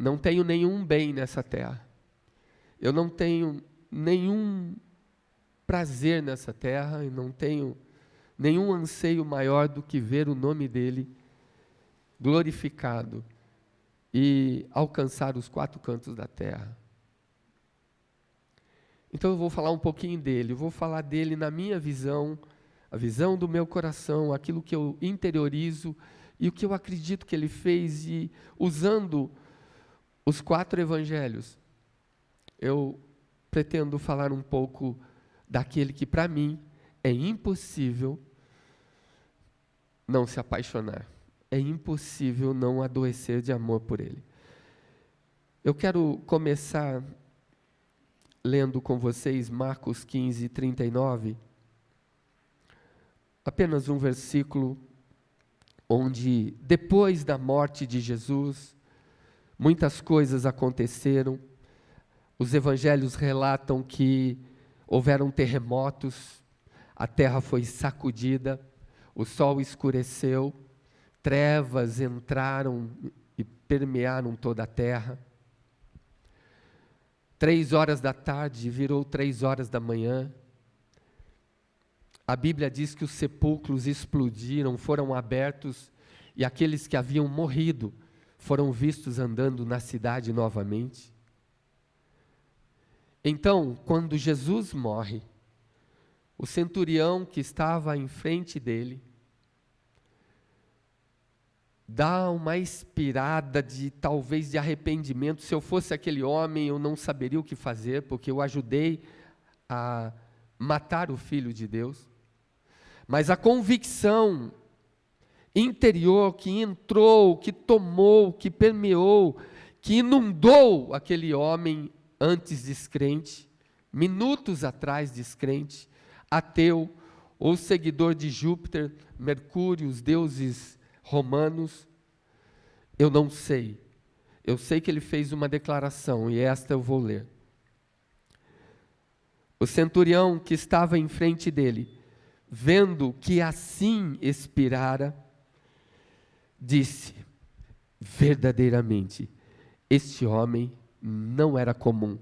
não tenho nenhum bem nessa terra. Eu não tenho nenhum prazer nessa terra, e não tenho nenhum anseio maior do que ver o nome dele glorificado e alcançar os quatro cantos da terra. Então eu vou falar um pouquinho dele, eu vou falar dele na minha visão, a visão do meu coração, aquilo que eu interiorizo e o que eu acredito que ele fez, e usando os 4 evangelhos, eu pretendo falar um pouco daquele que para mim é impossível não se apaixonar, é impossível não adoecer de amor por ele. Eu quero começar lendo com vocês Marcos 15, 39, apenas um versículo onde, depois da morte de Jesus, muitas coisas aconteceram. Os evangelhos relatam que houveram terremotos, a terra foi sacudida, o sol escureceu, trevas entraram e permearam toda a terra. 3 horas da tarde virou 3 horas da manhã. A Bíblia diz que os sepulcros explodiram, foram abertos, e aqueles que haviam morrido foram vistos andando na cidade novamente. Então, quando Jesus morre, o centurião que estava em frente dele dá uma inspirada talvez de arrependimento. Se eu fosse aquele homem, eu não saberia o que fazer, porque eu ajudei a matar o Filho de Deus. Mas a convicção interior que entrou, que tomou, que permeou, que inundou aquele homem antes descrente, minutos atrás descrente, ateu, ou seguidor de Júpiter, Mercúrio, os deuses romanos, eu não sei. Eu sei que ele fez uma declaração, e esta eu vou ler. O centurião que estava em frente dele, vendo que assim expirara, disse: verdadeiramente, este homem não era comum,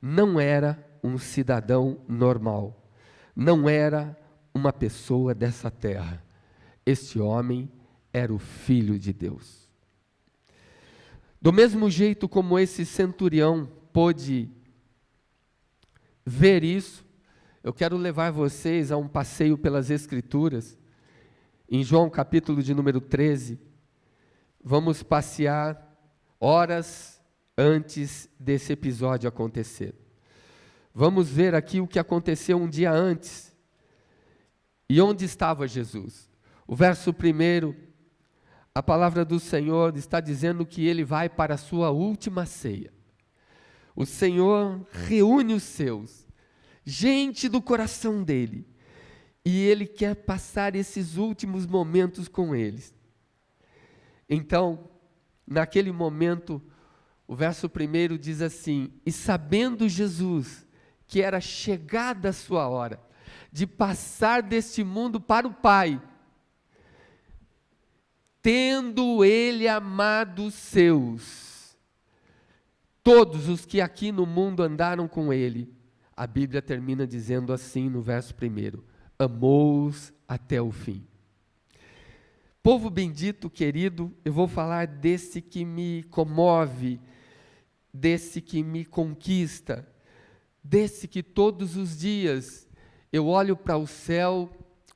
não era um cidadão normal, não era uma pessoa dessa terra. Este homem era o Filho de Deus. Do mesmo jeito como esse centurião pôde ver isso, eu quero levar vocês a um passeio pelas Escrituras. Em João capítulo de número 13, vamos passear horas antes desse episódio acontecer. Vamos ver aqui o que aconteceu um dia antes. E onde estava Jesus? O verso 1, a palavra do Senhor está dizendo que ele vai para a sua última ceia. O Senhor reúne os seus, gente do coração dele, e ele quer passar esses últimos momentos com eles. Então, naquele momento, o verso 1 diz assim: e sabendo Jesus que era chegada a sua hora de passar deste mundo para o Pai, tendo ele amado os seus, todos os que aqui no mundo andaram com ele, a Bíblia termina dizendo assim no verso 1, amou-os até o fim. Povo bendito, querido, eu vou falar desse que me comove, desse que me conquista, desse que todos os dias eu olho para o céu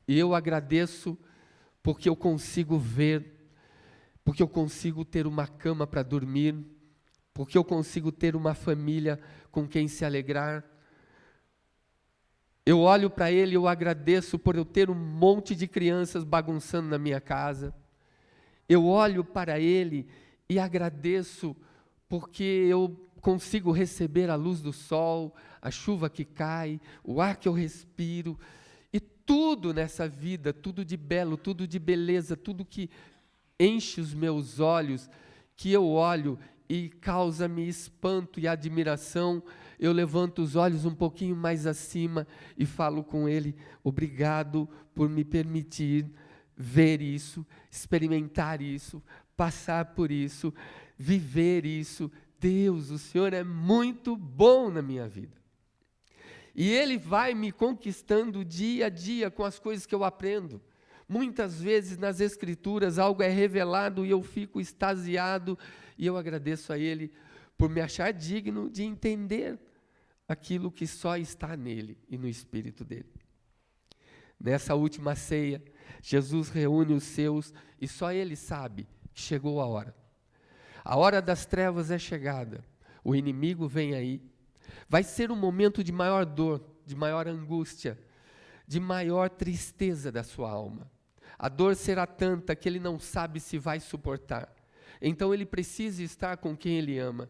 e eu agradeço porque eu consigo ver, porque eu consigo ter uma cama para dormir, porque eu consigo ter uma família com quem se alegrar. Eu olho para ele e eu agradeço por eu ter um monte de crianças bagunçando na minha casa. Eu olho para ele e agradeço porque eu consigo receber a luz do sol, a chuva que cai, o ar que eu respiro, e tudo nessa vida, tudo de belo, tudo de beleza, tudo que enche os meus olhos, que eu olho e causa-me espanto e admiração. Eu levanto os olhos um pouquinho mais acima e falo com ele: obrigado por me permitir ver isso, experimentar isso, passar por isso, viver isso. Deus, o Senhor é muito bom na minha vida. E Ele vai me conquistando dia a dia com as coisas que eu aprendo. Muitas vezes nas Escrituras algo é revelado e eu fico extasiado e eu agradeço a Ele por me achar digno de entender aquilo que só está nele e no Espírito dele. Nessa última ceia, Jesus reúne os seus e só Ele sabe que chegou a hora. A hora das trevas é chegada, o inimigo vem aí. Vai ser um momento de maior dor, de maior angústia, de maior tristeza da sua alma. A dor será tanta que ele não sabe se vai suportar. Então ele precisa estar com quem ele ama.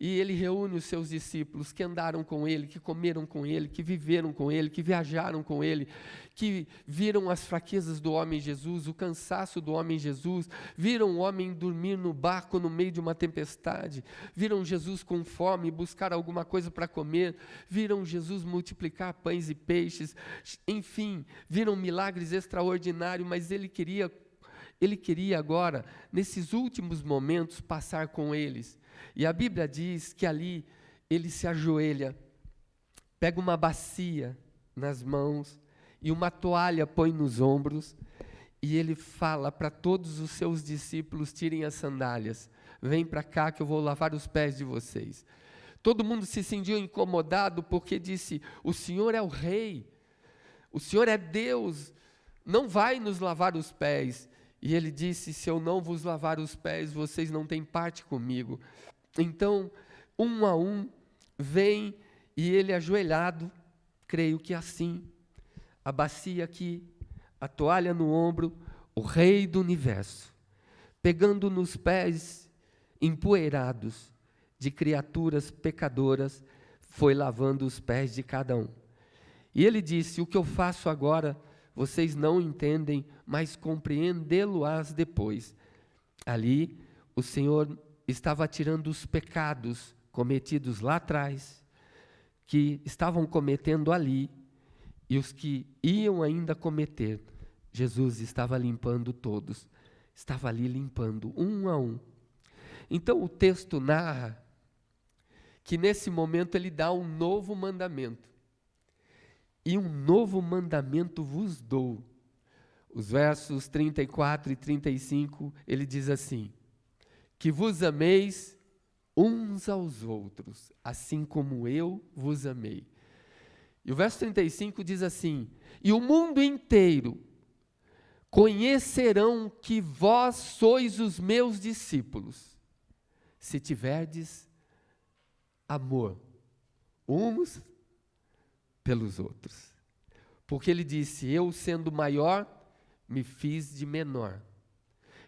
E ele reúne os seus discípulos que andaram com ele, que comeram com ele, que viveram com ele, que viajaram com ele, que viram as fraquezas do homem Jesus, o cansaço do homem Jesus, viram o homem dormir no barco no meio de uma tempestade, viram Jesus com fome, buscar alguma coisa para comer, viram Jesus multiplicar pães e peixes, enfim, viram milagres extraordinários, mas ele queria agora, nesses últimos momentos, passar com eles. E a Bíblia diz que ali ele se ajoelha, pega uma bacia nas mãos e uma toalha põe nos ombros e ele fala para todos os seus discípulos: tirem as sandálias, vem para cá que eu vou lavar os pés de vocês. Todo mundo se sentiu incomodado porque disse: o Senhor é o Rei, o Senhor é Deus, não vai nos lavar os pés. E ele disse: se eu não vos lavar os pés, vocês não têm parte comigo. Então, um a um, vem e ele ajoelhado, creio que assim, a bacia aqui, a toalha no ombro, o Rei do universo, pegando nos pés empoeirados de criaturas pecadoras, foi lavando os pés de cada um. E ele disse: o que eu faço agora, vocês não entendem, mas compreendê-lo-ás depois. Ali, o Senhor estava tirando os pecados cometidos lá atrás, que estavam cometendo ali, e os que iam ainda cometer. Jesus estava limpando todos, estava ali limpando um a um. Então o texto narra que nesse momento ele dá um novo mandamento. E um novo mandamento vos dou. Os versos 34 e 35, ele diz assim: que vos ameis uns aos outros, assim como eu vos amei. E o verso 35 diz assim: e o mundo inteiro conhecerão que vós sois os meus discípulos, se tiverdes amor uns pelos outros. Porque ele disse: eu sendo maior, me fiz de menor.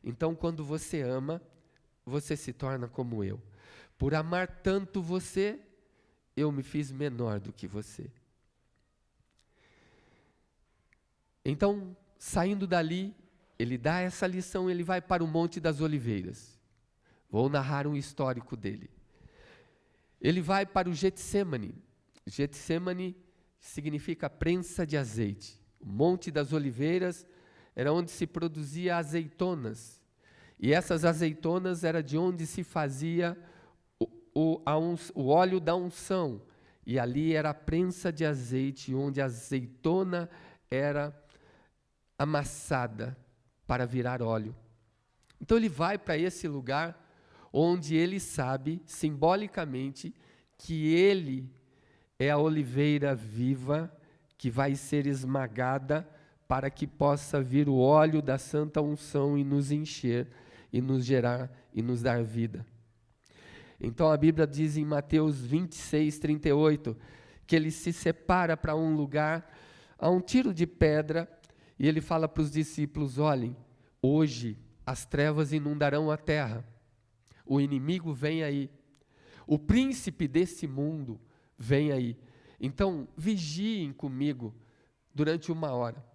Então quando você ama, você se torna como eu. Por amar tanto você, eu me fiz menor do que você. Então, saindo dali, ele dá essa lição, ele vai para o Monte das Oliveiras. Vou narrar um histórico dele. Ele vai para o Getsêmani. Getsêmani significa prensa de azeite. O Monte das Oliveiras era onde se produzia azeitonas. E essas azeitonas era de onde se fazia o óleo da unção. E ali era a prensa de azeite, onde a azeitona era amassada para virar óleo. Então ele vai para esse lugar onde ele sabe, simbolicamente, que ele é a oliveira viva que vai ser esmagada para que possa vir o óleo da santa unção e nos encher, e nos gerar, e nos dar vida. Então a Bíblia diz em Mateus 26, 38, que ele se separa para um lugar, a um tiro de pedra, e ele fala para os discípulos: olhem, hoje as trevas inundarão a terra, o inimigo vem aí, o príncipe desse mundo vem aí, então vigiem comigo durante 1 hora.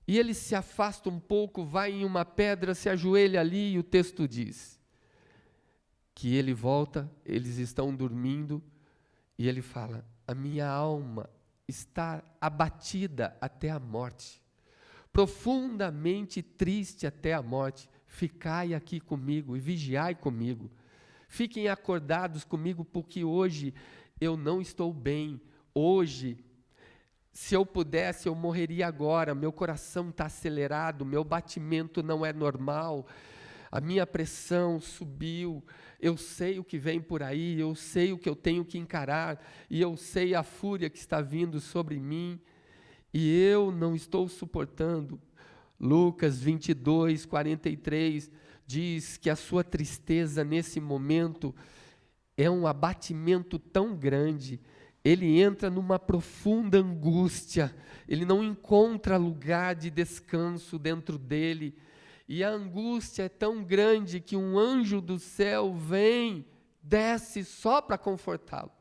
E ele se afasta um pouco, vai em uma pedra, se ajoelha ali, e o texto diz que ele volta, eles estão dormindo, e ele fala: a minha alma está abatida até a morte, profundamente triste até a morte. ficai aqui comigo e vigiai comigo. Fiquem acordados comigo, porque hoje eu não estou bem. Hoje, se eu pudesse, eu morreria agora. Meu coração está acelerado, meu batimento não é normal, a minha pressão subiu. Eu sei o que vem por aí, eu sei o que eu tenho que encarar, e eu sei a fúria que está vindo sobre mim, e eu não estou suportando. Lucas 22, 43 diz que a sua tristeza nesse momento é um abatimento tão grande, ele entra numa profunda angústia, ele não encontra lugar de descanso dentro dele, e a angústia é tão grande que um anjo do céu vem, desce só para confortá-lo.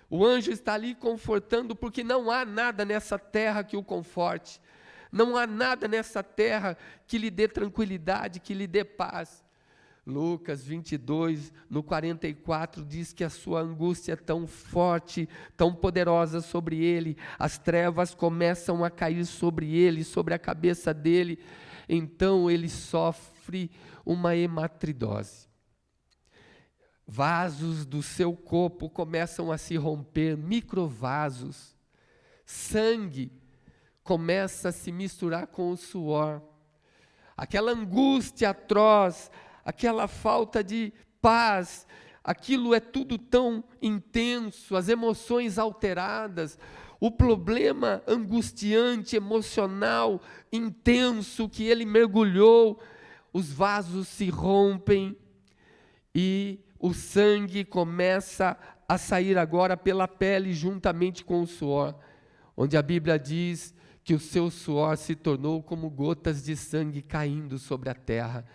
O anjo está ali confortando, porque não há nada nessa terra que o conforte, não há nada nessa terra que lhe dê tranquilidade, que lhe dê paz. Lucas 22, no 44, diz que a sua angústia é tão forte, tão poderosa sobre ele, as trevas começam a cair sobre ele, sobre a cabeça dele, então ele sofre uma hematidrose. Vasos do seu corpo começam a se romper, microvasos, sangue começa a se misturar com o suor, aquela angústia atroz, aquela falta de paz, aquilo é tudo tão intenso, as emoções alteradas, o problema angustiante, emocional, intenso que ele mergulhou, os vasos se rompem e o sangue começa a sair agora pela pele juntamente com o suor, onde a Bíblia diz que o seu suor se tornou como gotas de sangue caindo sobre a terra.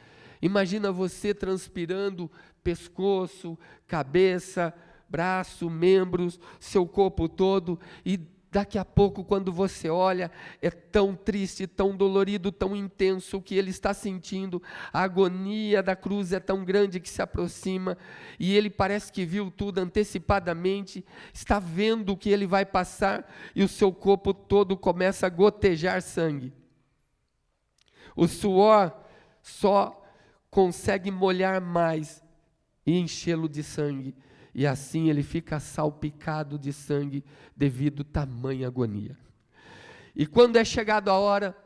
Imagina você transpirando pescoço, cabeça, braço, membros, seu corpo todo, e daqui a pouco, quando você olha, é tão triste, tão dolorido, tão intenso o que ele está sentindo, a agonia da cruz é tão grande que se aproxima, e ele parece que viu tudo antecipadamente, está vendo o que ele vai passar, e o seu corpo todo começa a gotejar sangue. O suor só consegue molhar mais e enchê-lo de sangue, e assim ele fica salpicado de sangue devido à tamanha agonia. E quando é chegado a hora,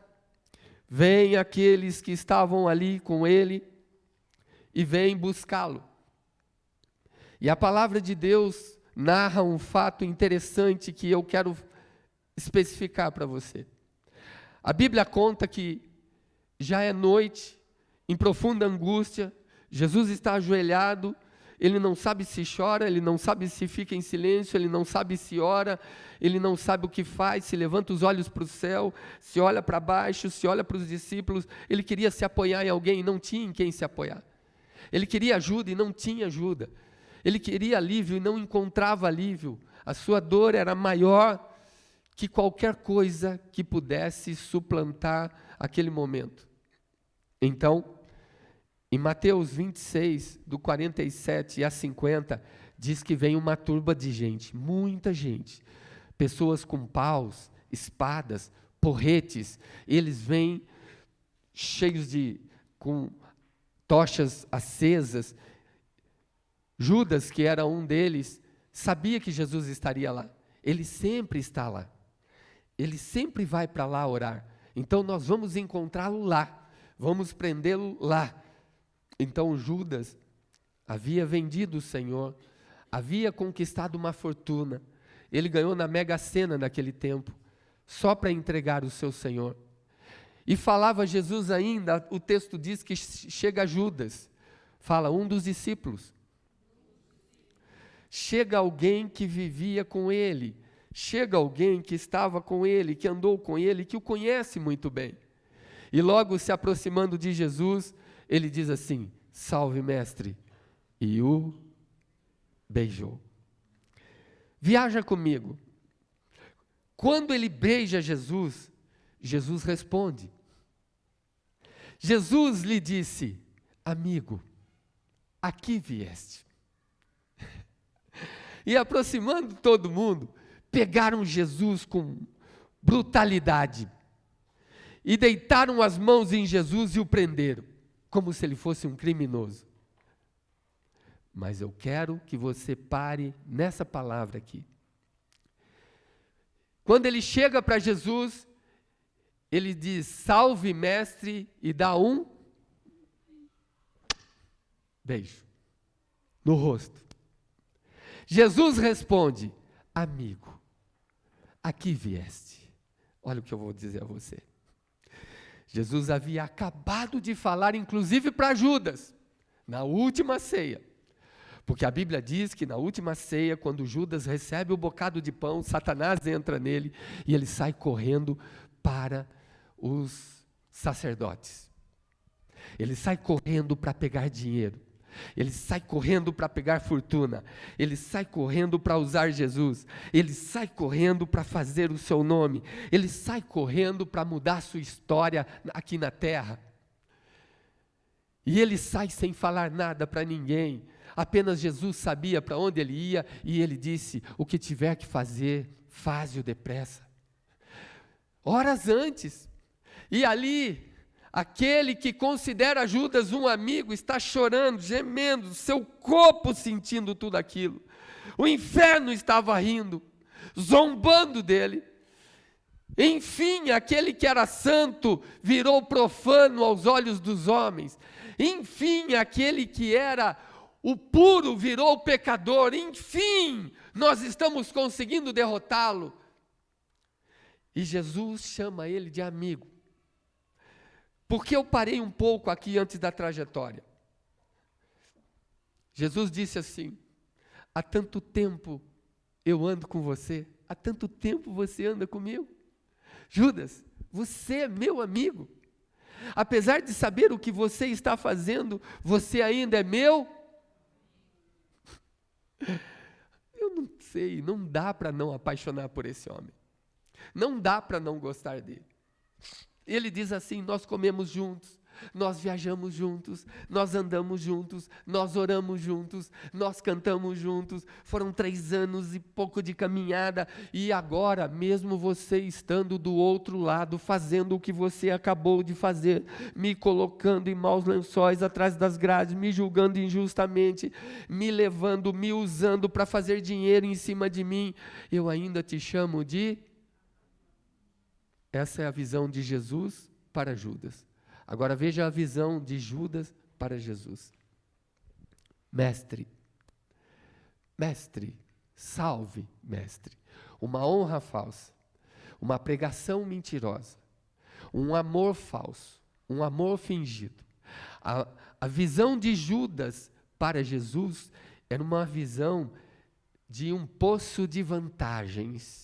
vêm aqueles que estavam ali com ele e vêm buscá-lo. E a palavra de Deus narra um fato interessante que eu quero especificar para você. A Bíblia conta que já é noite, em profunda angústia, Jesus está ajoelhado, ele não sabe se chora, ele não sabe se fica em silêncio, ele não sabe se ora, ele não sabe o que faz, se levanta os olhos para o céu, se olha para baixo, se olha para os discípulos. Ele queria se apoiar em alguém e não tinha em quem se apoiar. Ele queria ajuda e não tinha ajuda. Ele queria alívio e não encontrava alívio. A sua dor era maior que qualquer coisa que pudesse suplantar aquele momento. Então, em Mateus 26, do 47 a 50, diz que vem uma turba de gente, muita gente, pessoas com paus, espadas, porretes, eles vêm cheios com tochas acesas. Judas, que era um deles, sabia que Jesus estaria lá, ele sempre está lá, ele sempre vai para lá orar, então nós vamos encontrá-lo lá, vamos prendê-lo lá. Então Judas havia vendido o Senhor, havia conquistado uma fortuna, ele ganhou na Mega Sena naquele tempo, só para entregar o seu Senhor. E falava Jesus ainda, o texto diz que chega Judas, fala um dos discípulos, chega alguém que vivia com ele, chega alguém que estava com ele, que andou com ele, que o conhece muito bem. E logo se aproximando de Jesus, ele diz assim: salve mestre, e o beijou. Viaja comigo. Quando ele beija Jesus, Jesus responde. Jesus lhe disse: amigo, aqui vieste. E aproximando todo mundo, pegaram Jesus com brutalidade e deitaram as mãos em Jesus e o prenderam. como se ele fosse um criminoso. Mas eu quero que você pare nessa palavra aqui. Quando ele chega para Jesus, ele diz: salve, mestre, e dá um beijo no rosto. Jesus responde: amigo, aqui vieste. Olha o que eu vou dizer a você. Jesus havia acabado de falar, inclusive para Judas, na última ceia. Porque a Bíblia diz que na última ceia, quando Judas recebe o bocado de pão, Satanás entra nele e ele sai correndo para os sacerdotes. Ele sai correndo para pegar dinheiro. Ele sai correndo para pegar fortuna. Ele sai correndo para usar Jesus. Ele sai correndo para fazer o seu nome. Ele sai correndo para mudar a sua história aqui na terra. E ele sai sem falar nada para ninguém. Apenas Jesus sabia para onde ele ia e ele disse: o que tiver que fazer, faze-o depressa. Horas antes, e ali, aquele que considera Judas um amigo está chorando, gemendo, seu corpo sentindo tudo aquilo. O inferno estava rindo, zombando dele. Enfim, aquele que era santo virou profano aos olhos dos homens. Enfim, aquele que era o puro virou pecador. Enfim, nós estamos conseguindo derrotá-lo. E Jesus chama ele de amigo. Porque eu parei um pouco aqui antes da trajetória. Jesus disse assim: há tanto tempo eu ando com você, há tanto tempo você anda comigo. Judas, você é meu amigo. Apesar de saber o que você está fazendo, você ainda é meu. Eu não sei, não dá para não apaixonar por esse homem. Não dá para não gostar dele. Ele diz assim: nós comemos juntos, nós viajamos juntos, nós andamos juntos, nós oramos juntos, nós cantamos juntos. Foram 3 anos e pouco de caminhada, e agora, mesmo você estando do outro lado, fazendo o que você acabou de fazer, me colocando em maus lençóis atrás das grades, me julgando injustamente, me levando, me usando para fazer dinheiro em cima de mim, eu ainda te chamo de... Essa é a visão de Jesus para Judas. Agora veja a visão de Judas para Jesus. Mestre, mestre, salve, mestre. Uma honra falsa, uma pregação mentirosa, um amor falso, um amor fingido. A visão de Judas para Jesus era uma visão de um poço de vantagens.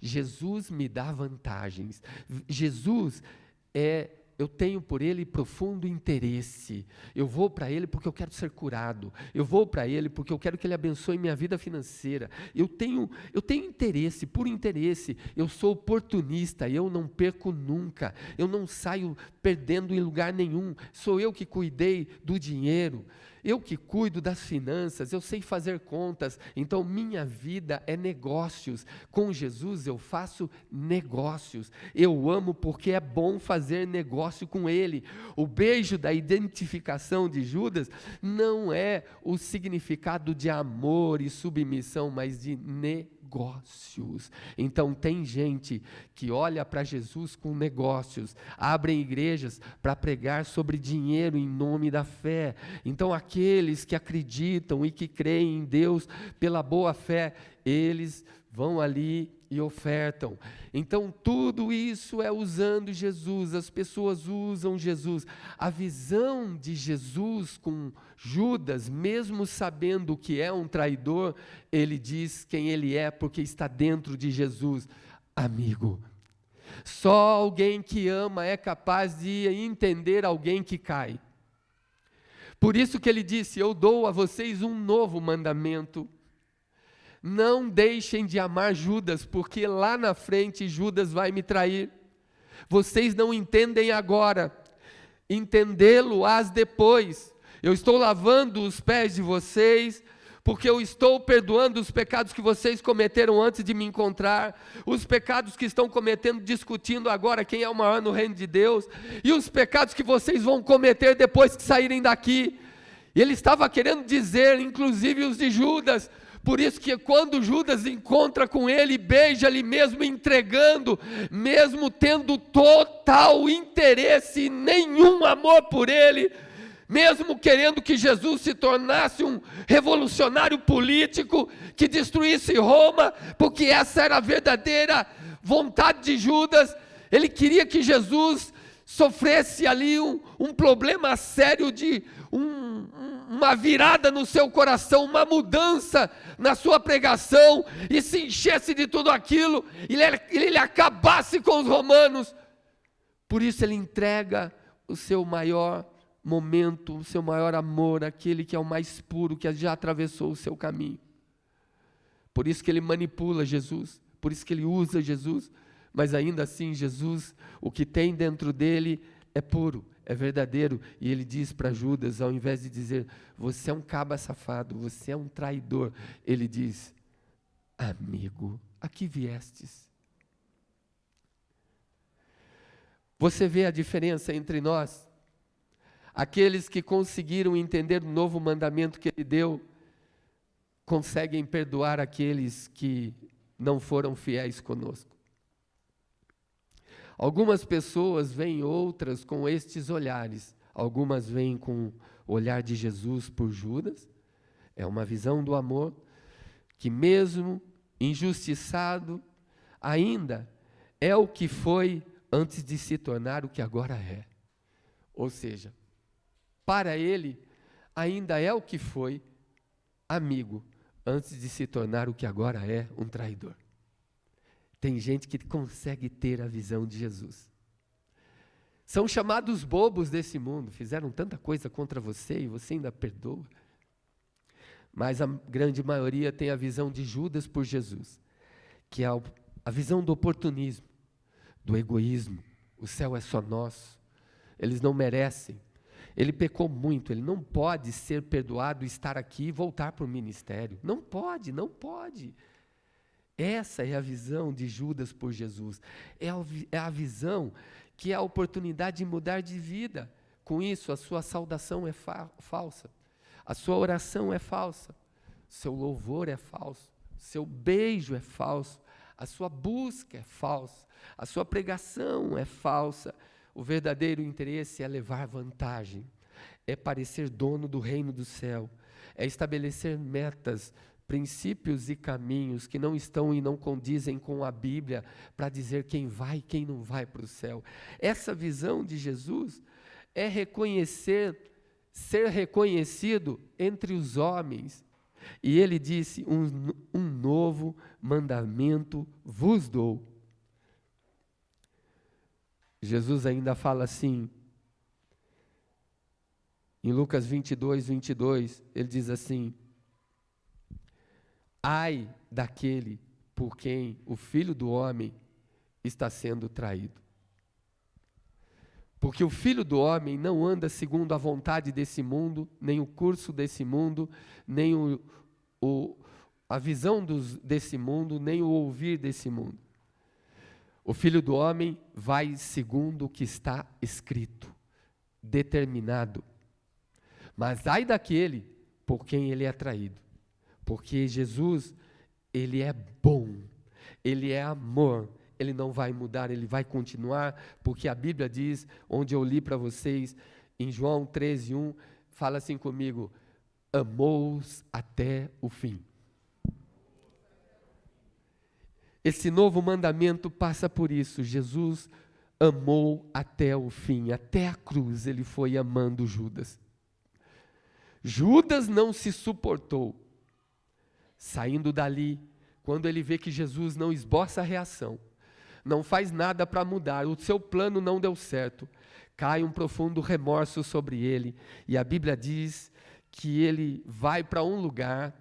Jesus me dá vantagens. Jesus eu tenho por ele profundo interesse. Eu vou para ele porque eu quero ser curado. Eu vou para ele porque eu quero que ele abençoe minha vida financeira. Eu tenho interesse, por interesse. Eu sou oportunista, eu não perco nunca. Eu não saio perdendo em lugar nenhum. Sou eu que cuidei do dinheiro. Eu que cuido das finanças, eu sei fazer contas, então minha vida é negócios. Com Jesus eu faço negócios. Eu amo porque é bom fazer negócio com Ele. O beijo da identificação de Judas não é o significado de amor e submissão, mas de negócios. Então tem gente que olha para Jesus com negócios, abrem igrejas para pregar sobre dinheiro em nome da fé. Então aqueles que acreditam e que creem em Deus pela boa fé, eles vão ali e ofertam. Então tudo isso é usando Jesus, as pessoas usam Jesus. A visão de Jesus com Judas, mesmo sabendo que é um traidor, ele diz quem ele é porque está dentro de Jesus: amigo. Só alguém que ama é capaz de entender alguém que cai. Por isso que ele disse: eu dou a vocês um novo mandamento. Não deixem de amar Judas, porque lá na frente Judas vai me trair. Vocês não entendem agora, entendê-lo-ás depois. Eu estou lavando os pés de vocês, porque eu estou perdoando os pecados que vocês cometeram antes de me encontrar, os pecados que estão cometendo, discutindo agora quem é o maior no reino de Deus, e os pecados que vocês vão cometer depois que saírem daqui. E ele estava querendo dizer, inclusive os de Judas. Por isso que quando Judas encontra com ele, beija ele mesmo entregando, mesmo tendo total interesse e nenhum amor por ele, mesmo querendo que Jesus se tornasse um revolucionário político, que destruísse Roma, porque essa era a verdadeira vontade de Judas. Ele queria que Jesus sofresse ali um problema sério de uma virada no seu coração, uma mudança na sua pregação, e se enchesse de tudo aquilo, e ele acabasse com os romanos. Por isso ele entrega o seu maior momento, o seu maior amor, aquele que é o mais puro, que já atravessou o seu caminho. Por isso que ele manipula Jesus, por isso que ele usa Jesus, mas ainda assim Jesus, o que tem dentro dele é puro, é verdadeiro, e ele diz para Judas, ao invés de dizer, você é um caba safado, você é um traidor, ele diz, amigo, a que viestes? Você vê a diferença entre nós? Aqueles que conseguiram entender o novo mandamento que ele deu, conseguem perdoar aqueles que não foram fiéis conosco. Algumas pessoas veem outras com estes olhares, algumas veem com o olhar de Jesus por Judas, é uma visão do amor, que mesmo injustiçado, ainda é o que foi antes de se tornar o que agora é. Ou seja, para ele, ainda é o que foi amigo, antes de se tornar o que agora é um traidor. Tem gente que consegue ter a visão de Jesus. São chamados bobos desse mundo, fizeram tanta coisa contra você e você ainda perdoa. Mas a grande maioria tem a visão de Judas por Jesus, que é a visão do oportunismo, do egoísmo. O céu é só nosso, eles não merecem. Ele pecou muito, ele não pode ser perdoado, estar aqui e voltar para o ministério. Não pode, não pode. Essa é a visão de Judas por Jesus. É a visão que é a oportunidade de mudar de vida. Com isso, a sua saudação é falsa. A sua oração é falsa. Seu louvor é falso. Seu beijo é falso. A sua busca é falsa. A sua pregação é falsa. O verdadeiro interesse é levar vantagem, é parecer dono do reino do céu, é estabelecer metas, princípios e caminhos que não estão e não condizem com a Bíblia para dizer quem vai e quem não vai para o céu. Essa visão de Jesus é ser reconhecido entre os homens. E ele disse, um novo mandamento vos dou. Jesus ainda fala assim, em Lucas 22, ele diz assim, ai daquele por quem o Filho do Homem está sendo traído. Porque o Filho do Homem não anda segundo a vontade desse mundo, nem o curso desse mundo, nem a visão desse mundo, nem o ouvir desse mundo. O Filho do Homem vai segundo o que está escrito, determinado. Mas ai daquele por quem ele é traído. Porque Jesus, ele é bom, ele é amor, ele não vai mudar, ele vai continuar, porque a Bíblia diz, onde eu li para vocês, em João 13:1, fala assim comigo, amou-os até o fim. Esse novo mandamento passa por isso. Jesus amou até o fim, até a cruz ele foi amando Judas. Judas não se suportou. Saindo dali, quando ele vê que Jesus não esboça a reação, não faz nada para mudar, o seu plano não deu certo, cai um profundo remorso sobre ele, e a Bíblia diz que ele vai para um lugar,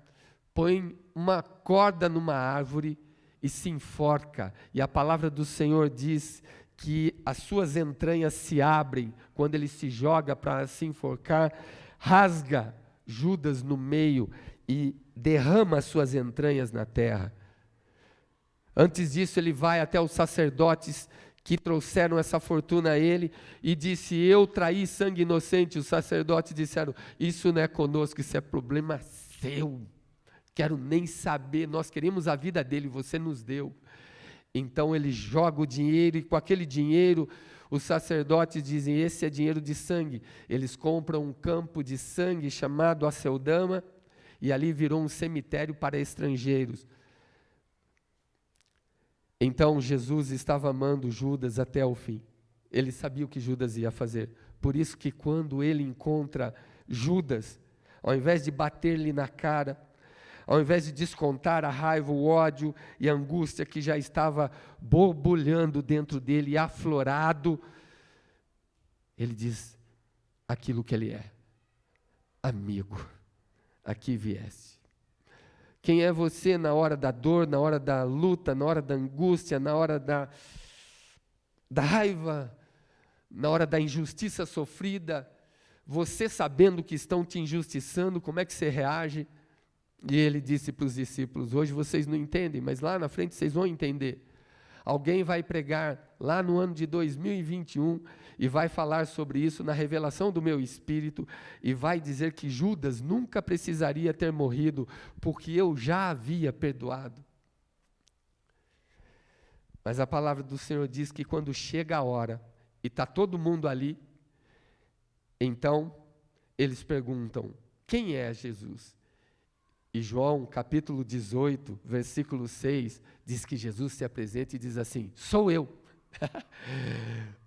põe uma corda numa árvore, e se enforca, e a palavra do Senhor diz que as suas entranhas se abrem, quando ele se joga para se enforcar, rasga Judas no meio, e derrama as suas entranhas na terra. Antes disso, ele vai até os sacerdotes que trouxeram essa fortuna a ele e disse: eu traí sangue inocente. Os sacerdotes disseram: isso não é conosco, isso é problema seu. Quero nem saber, nós queremos a vida dele, você nos deu. Então ele joga o dinheiro e com aquele dinheiro os sacerdotes dizem: esse é dinheiro de sangue. Eles compram um campo de sangue chamado Aceldama e ali virou um cemitério para estrangeiros. Então Jesus estava amando Judas até o fim. Ele sabia o que Judas ia fazer. Por isso que quando ele encontra Judas, ao invés de bater-lhe na cara, ao invés de descontar a raiva, o ódio e a angústia que já estava borbulhando dentro dele, aflorado, ele diz aquilo que ele é: amigo, aqui vieste. Quem é você na hora da dor, na hora da luta, na hora da angústia, na hora da raiva, na hora da injustiça sofrida? Você sabendo que estão te injustiçando, como é que você reage? E ele disse para os discípulos: hoje vocês não entendem, mas lá na frente vocês vão entender. Alguém vai pregar lá no ano de 2021 e vai falar sobre isso na revelação do meu espírito e vai dizer que Judas nunca precisaria ter morrido porque eu já havia perdoado. Mas a palavra do Senhor diz que quando chega a hora e está todo mundo ali, então eles perguntam: quem é Jesus? E João, capítulo 18, versículo 6, diz que Jesus se apresenta e diz assim: sou eu.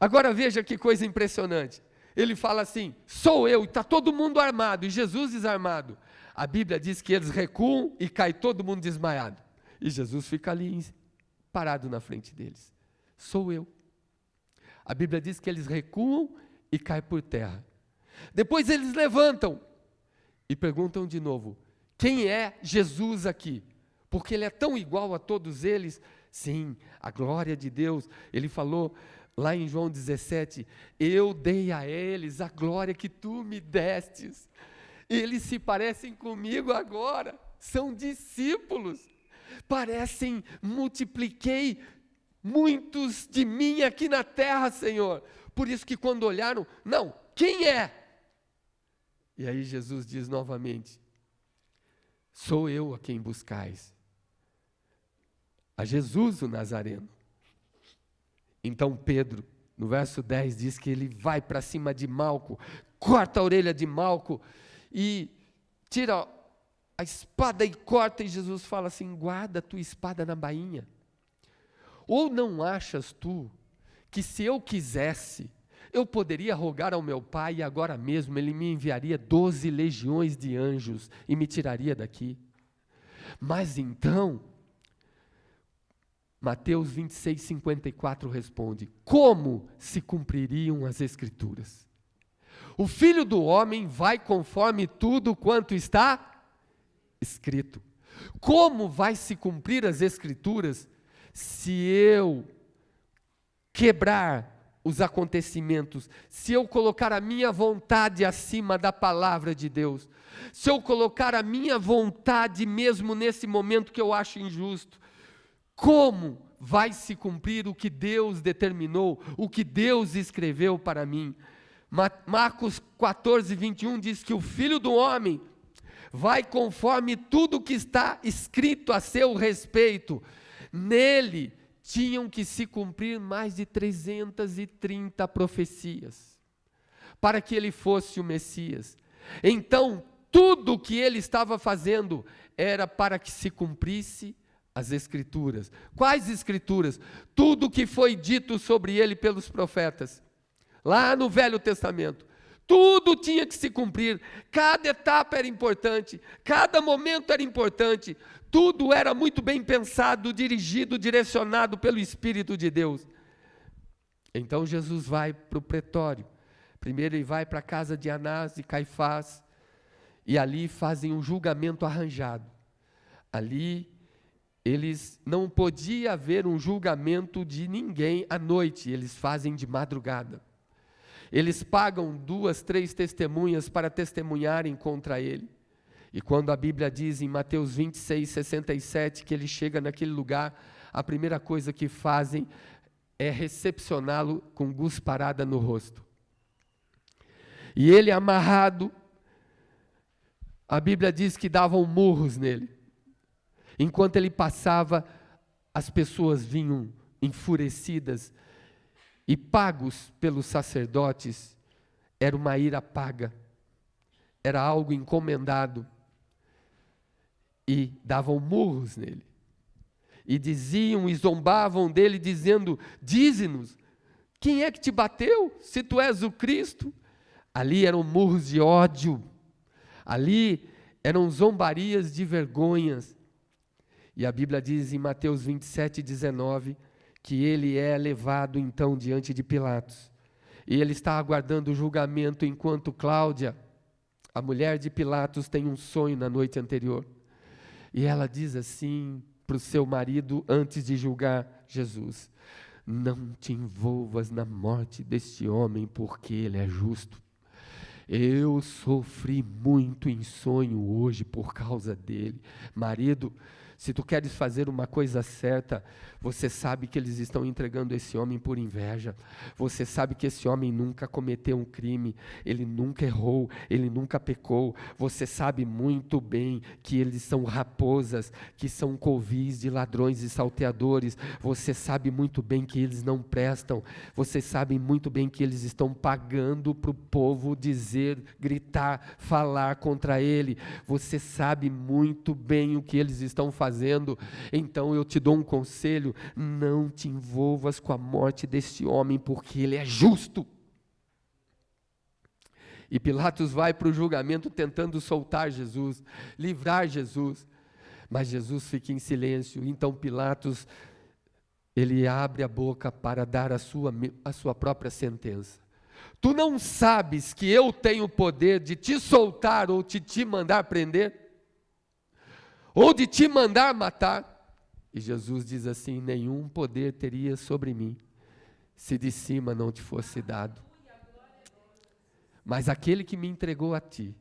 Agora veja que coisa impressionante. Ele fala assim: sou eu, e está todo mundo armado, e Jesus desarmado. A Bíblia diz que eles recuam e cai todo mundo desmaiado. E Jesus fica ali parado na frente deles: sou eu. A Bíblia diz que eles recuam e caem por terra. Depois eles levantam e perguntam de novo: quem é Jesus aqui? Porque ele é tão igual a todos eles. Sim, a glória de Deus. Ele falou lá em João 17: eu dei a eles a glória que tu me destes. Eles se parecem comigo agora, são discípulos. Parecem, multipliquei muitos de mim aqui na terra, Senhor. Por isso que quando olharam, não, quem é? E aí Jesus diz novamente: sou eu a quem buscais, a Jesus o Nazareno. Então Pedro, no verso 10, diz que ele vai para cima de Malco, corta a orelha de Malco e tira a espada e corta, e Jesus fala assim: guarda a tua espada na bainha. Ou não achas tu que se eu quisesse, eu poderia rogar ao meu Pai e agora mesmo Ele me enviaria 12 legiões de anjos e me tiraria daqui? Mas então, Mateus 26, 54 responde: como se cumpririam as Escrituras? O Filho do Homem vai conforme tudo quanto está escrito. Como vai se cumprir as Escrituras se eu quebrar os acontecimentos, se eu colocar a minha vontade acima da palavra de Deus, se eu colocar a minha vontade mesmo nesse momento que eu acho injusto? Como vai se cumprir o que Deus determinou, o que Deus escreveu para mim? Marcos 14, 21 diz que o Filho do Homem vai conforme tudo que está escrito a seu respeito. Nele tinham que se cumprir mais de 330 profecias, para que ele fosse o Messias. Então, tudo o que ele estava fazendo era para que se cumprisse as Escrituras. Quais Escrituras? Tudo o que foi dito sobre ele pelos profetas, lá no Velho Testamento. Tudo tinha que se cumprir, cada etapa era importante, cada momento era importante, tudo era muito bem pensado, dirigido, direcionado pelo Espírito de Deus. Então Jesus vai para o pretório. Primeiro ele vai para a casa de Anás e Caifás, e ali fazem um julgamento arranjado. Ali eles não podia haver um julgamento de ninguém à noite, eles fazem de madrugada. Eles pagam 2, 3 testemunhas para testemunharem contra ele. E quando a Bíblia diz em Mateus 26, 67, que ele chega naquele lugar, a primeira coisa que fazem é recepcioná-lo com cusparada no rosto. E ele amarrado, a Bíblia diz que davam murros nele. Enquanto ele passava, as pessoas vinham enfurecidas e pagos pelos sacerdotes. Era uma ira paga, era algo encomendado. E davam murros nele. E diziam e zombavam dele, dizendo: dize-nos, quem é que te bateu, se tu és o Cristo? Ali eram murros de ódio, ali eram zombarias de vergonhas. E a Bíblia diz em Mateus 27, 19, que ele é levado então diante de Pilatos. E ele está aguardando o julgamento, enquanto Cláudia, a mulher de Pilatos, tem um sonho na noite anterior. E ela diz assim para o seu marido, antes de julgar Jesus: não te envolvas na morte deste homem, porque ele é justo. Eu sofri muito em sonho hoje por causa dele. Marido, se tu queres fazer uma coisa certa, você sabe que eles estão entregando esse homem por inveja. Você sabe que esse homem nunca cometeu um crime, ele nunca errou, ele nunca pecou. Você sabe muito bem que eles são raposas, que são covis de ladrões e salteadores. Você sabe muito bem que eles não prestam. Você sabe muito bem que eles estão pagando para o povo dizer, gritar, falar contra ele. Você sabe muito bem o que eles estão fazendo. Então eu te dou um conselho: não te envolvas com a morte deste homem, porque ele é justo. E Pilatos vai para o julgamento tentando soltar Jesus, livrar Jesus, mas Jesus fica em silêncio. Então Pilatos, ele abre a boca para dar a sua própria sentença. Tu não sabes que eu tenho o poder de te soltar ou de te mandar prender? Ou de te mandar matar? E Jesus diz assim: nenhum poder teria sobre mim, se de cima não te fosse dado. Mas aquele que me entregou a ti,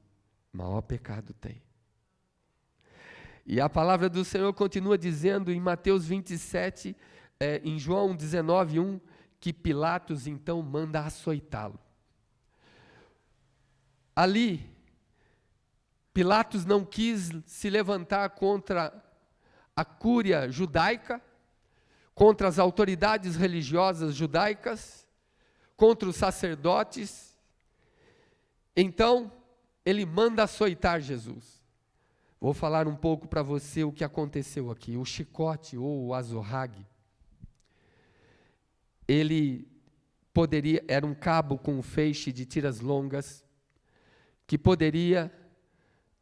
maior pecado tem. E a palavra do Senhor continua dizendo em Mateus 27, em João 19, 1, que Pilatos então manda açoitá-lo. Ali, Pilatos não quis se levantar contra a cúria judaica, contra as autoridades religiosas judaicas, contra os sacerdotes. Então, ele manda açoitar Jesus. Vou falar um pouco para você o que aconteceu aqui. O chicote ou o azorrague, ele era um cabo com um feixe de tiras longas, que poderia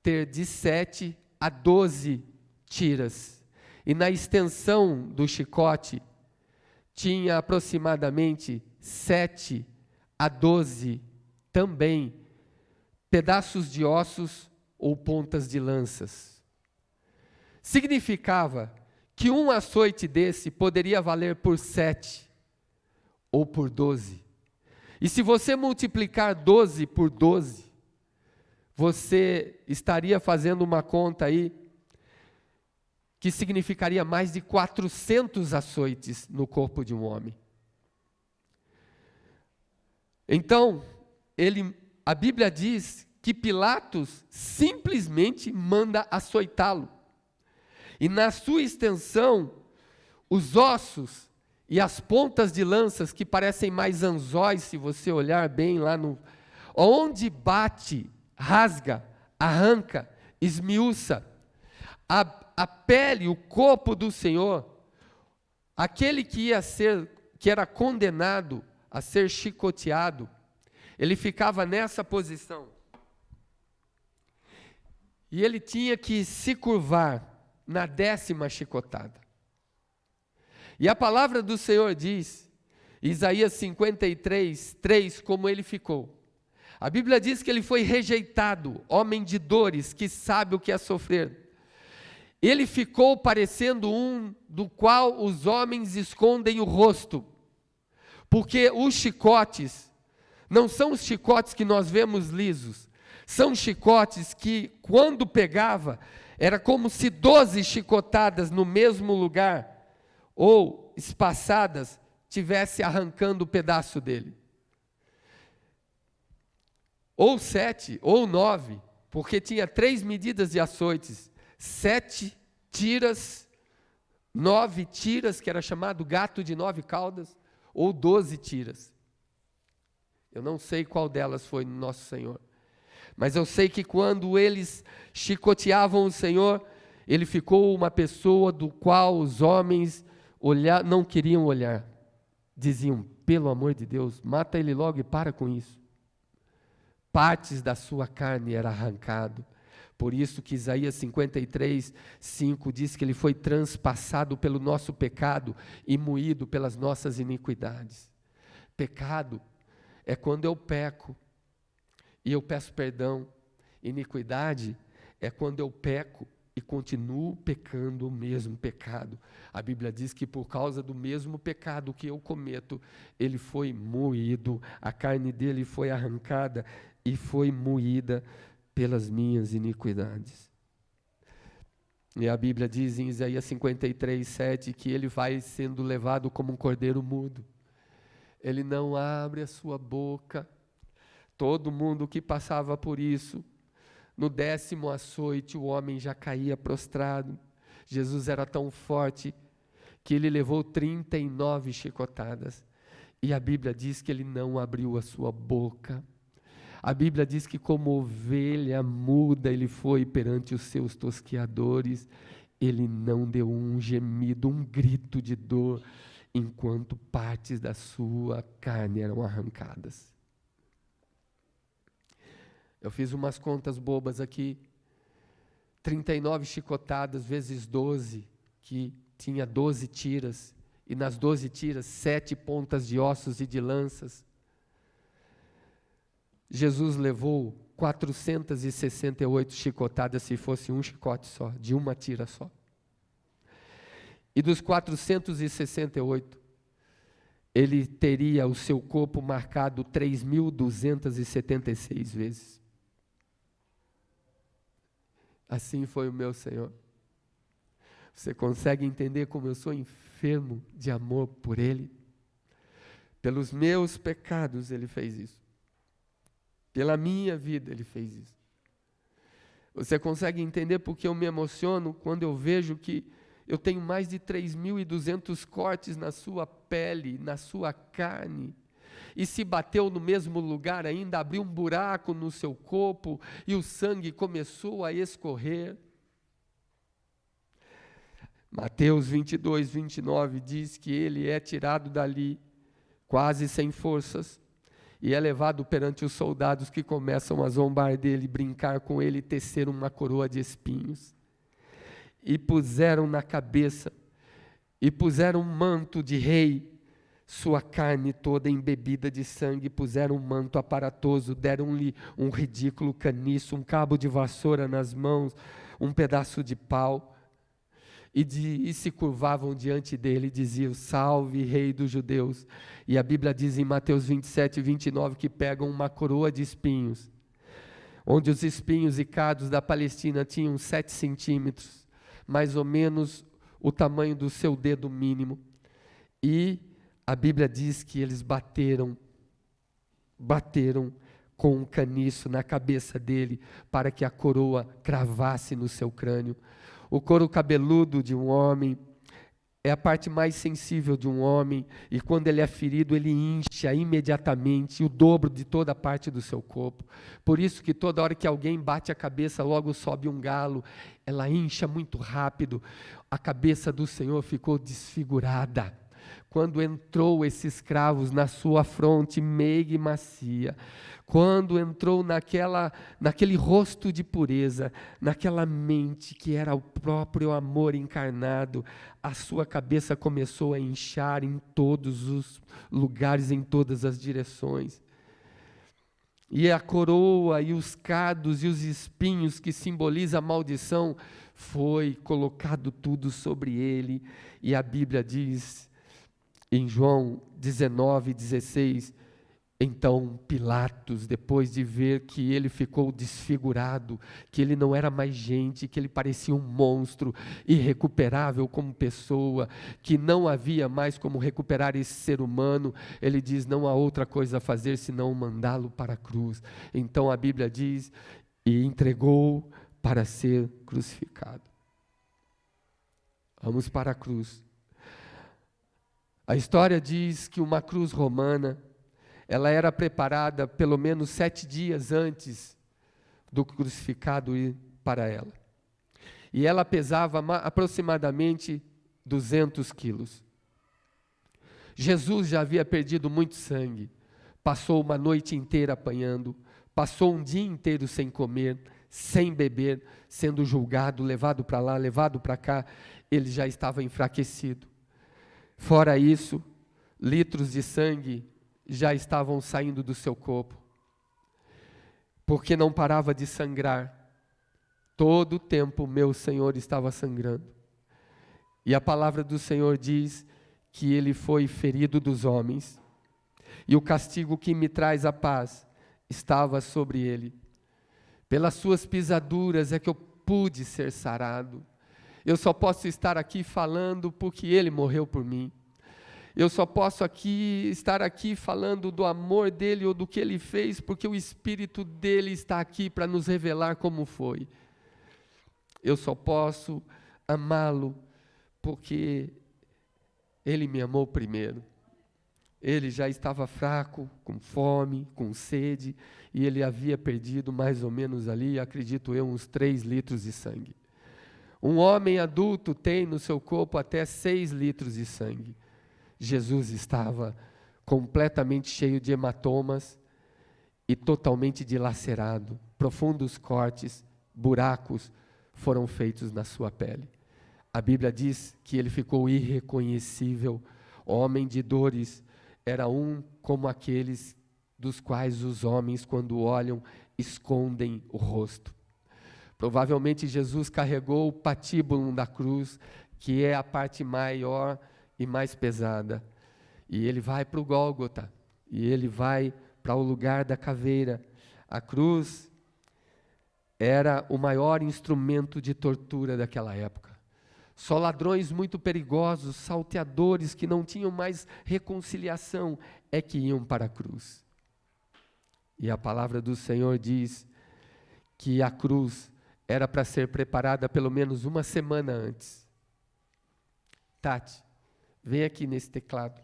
ter de 7 a 12 tiras. E na extensão do chicote, tinha aproximadamente 7 a 12 também pedaços de ossos ou pontas de lanças. Significava que um açoite desse poderia valer por 7 ou por 12. E se você multiplicar 12 por 12, você estaria fazendo uma conta aí que significaria mais de 400 açoites no corpo de um homem. Então, a Bíblia diz que Pilatos simplesmente manda açoitá-lo. E na sua extensão, os ossos e as pontas de lanças, que parecem mais anzóis, se você olhar bem lá onde bate, rasga, arranca, esmiuça, a pele, o corpo do Senhor, aquele que era condenado a ser chicoteado, ele ficava nessa posição. E ele tinha que se curvar na 10ª chicotada. E a palavra do Senhor diz, Isaías 53, 3, como ele ficou. A Bíblia diz que ele foi rejeitado, homem de dores, que sabe o que é sofrer. Ele ficou parecendo um do qual os homens escondem o rosto, porque os chicotes não são os chicotes que nós vemos lisos, São chicotes que, quando pegava, era como se 12 chicotadas no mesmo lugar, ou espaçadas, tivesse arrancando o pedaço dele. Ou 7, ou 9, porque tinha 3 medidas de açoites, 7 tiras, 9 tiras, que era chamado gato de 9 caudas, ou 12 tiras. Eu não sei qual delas foi no Nosso Senhor, mas eu sei que quando eles chicoteavam o Senhor, ele ficou uma pessoa do qual os homens não queriam olhar. Diziam, pelo amor de Deus, mata ele logo e para com isso. Partes da sua carne era arrancado. Por isso que Isaías 53, 5 diz que ele foi transpassado pelo nosso pecado e moído pelas nossas iniquidades. Pecado é quando eu peco e eu peço perdão. Iniquidade é quando eu peco e continuo pecando o mesmo pecado. A Bíblia diz que por causa do mesmo pecado que eu cometo, ele foi moído, a carne dele foi arrancada e foi moída pelas minhas iniquidades. E a Bíblia diz em Isaías 53, 7, que ele vai sendo levado como um cordeiro mudo. Ele não abre a sua boca. Todo mundo que passava por isso, no 10º açoite, o homem já caía prostrado. Jesus era tão forte que ele levou 39 chicotadas. E a Bíblia diz que ele não abriu a sua boca. A Bíblia diz que como ovelha muda ele foi perante os seus tosqueadores. Ele não deu um gemido, um grito de dor, enquanto partes da sua carne eram arrancadas. Eu fiz umas contas bobas aqui, 39 chicotadas vezes 12, que tinha 12 tiras, e nas 12 tiras, 7 pontas de ossos e de lanças. Jesus levou 468 chicotadas, se fosse um chicote só, de uma tira só. E dos 468, ele teria o seu corpo marcado 3.276 vezes. Assim foi o meu Senhor. Você consegue entender como eu sou enfermo de amor por Ele? Pelos meus pecados Ele fez isso. Pela minha vida Ele fez isso. Você consegue entender porque eu me emociono quando eu vejo que eu tenho mais de 3.200 cortes na sua pele, na sua carne. E se bateu no mesmo lugar ainda, abriu um buraco no seu corpo e o sangue começou a escorrer. Mateus 22, 29 diz que ele é tirado dali, quase sem forças, e é levado perante os soldados que começam a zombar dele, brincar com ele e tecer uma coroa de espinhos. E puseram na cabeça, e puseram um manto de rei, sua carne toda embebida de sangue, puseram um manto aparatoso, deram-lhe um ridículo caniço, um cabo de vassoura nas mãos, um pedaço de pau, e se curvavam diante dele e diziam, salve rei dos judeus. E a Bíblia diz em Mateus 27, 29, que pegam uma coroa de espinhos, onde os espinhos e cardos da Palestina tinham 7 centímetros, mais ou menos o tamanho do seu dedo mínimo, e a Bíblia diz que eles bateram com um caniço na cabeça dele, para que a coroa cravasse no seu crânio. O couro cabeludo de um homem é a parte mais sensível de um homem, e quando ele é ferido, ele incha imediatamente o dobro de toda a parte do seu corpo. Por isso que toda hora que alguém bate a cabeça, logo sobe um galo, ela incha muito rápido. A cabeça do Senhor ficou desfigurada. Quando entrou esses cravos na sua fronte meiga e macia, quando entrou naquele rosto de pureza, naquela mente que era o próprio amor encarnado, a sua cabeça começou a inchar em todos os lugares, em todas as direções. E a coroa e os cardos e os espinhos que simbolizam a maldição, foi colocado tudo sobre ele. E a Bíblia diz, em João 19, 16, Então Pilatos, depois de ver que ele ficou desfigurado, que ele não era mais gente, que ele parecia um monstro, irrecuperável como pessoa, que não havia mais como recuperar esse ser humano, ele diz: não há outra coisa a fazer senão mandá-lo para a cruz. Então a Bíblia diz: e entregou para ser crucificado. Vamos para a cruz. A história diz que uma cruz romana, ela era preparada pelo menos 7 dias antes do crucificado ir para ela. E ela pesava aproximadamente 200 quilos. Jesus já havia perdido muito sangue, passou uma noite inteira apanhando, passou um dia inteiro sem comer, sem beber, sendo julgado, levado para lá, levado para cá, ele já estava enfraquecido. Fora isso, litros de sangue já estavam saindo do seu corpo, porque não parava de sangrar. Todo o tempo meu Senhor estava sangrando. E a palavra do Senhor diz que ele foi ferido dos homens, e o castigo que me traz a paz estava sobre ele. Pelas suas pisaduras é que eu pude ser sarado. Eu só posso estar aqui falando porque ele morreu por mim. Eu só posso estar aqui falando do amor dele ou do que ele fez, porque o Espírito dele está aqui para nos revelar como foi. Eu só posso amá-lo porque ele me amou primeiro. Ele já estava fraco, com fome, com sede, e ele havia perdido mais ou menos ali, acredito eu, uns 3 litros de sangue. Um homem adulto tem no seu corpo até 6 litros de sangue. Jesus estava completamente cheio de hematomas e totalmente dilacerado. Profundos cortes, buracos foram feitos na sua pele. A Bíblia diz que ele ficou irreconhecível, homem de dores, era um como aqueles dos quais os homens, quando olham, escondem o rosto. Provavelmente Jesus carregou o patíbulo da cruz, que é a parte maior e mais pesada, e ele vai para o Gólgota, e ele vai para o lugar da caveira. A cruz era o maior instrumento de tortura daquela época. Só ladrões muito perigosos, salteadores que não tinham mais reconciliação, é que iam para a cruz. E a palavra do Senhor diz que a cruz era para ser preparada pelo menos uma semana antes. Tati, vem aqui nesse teclado.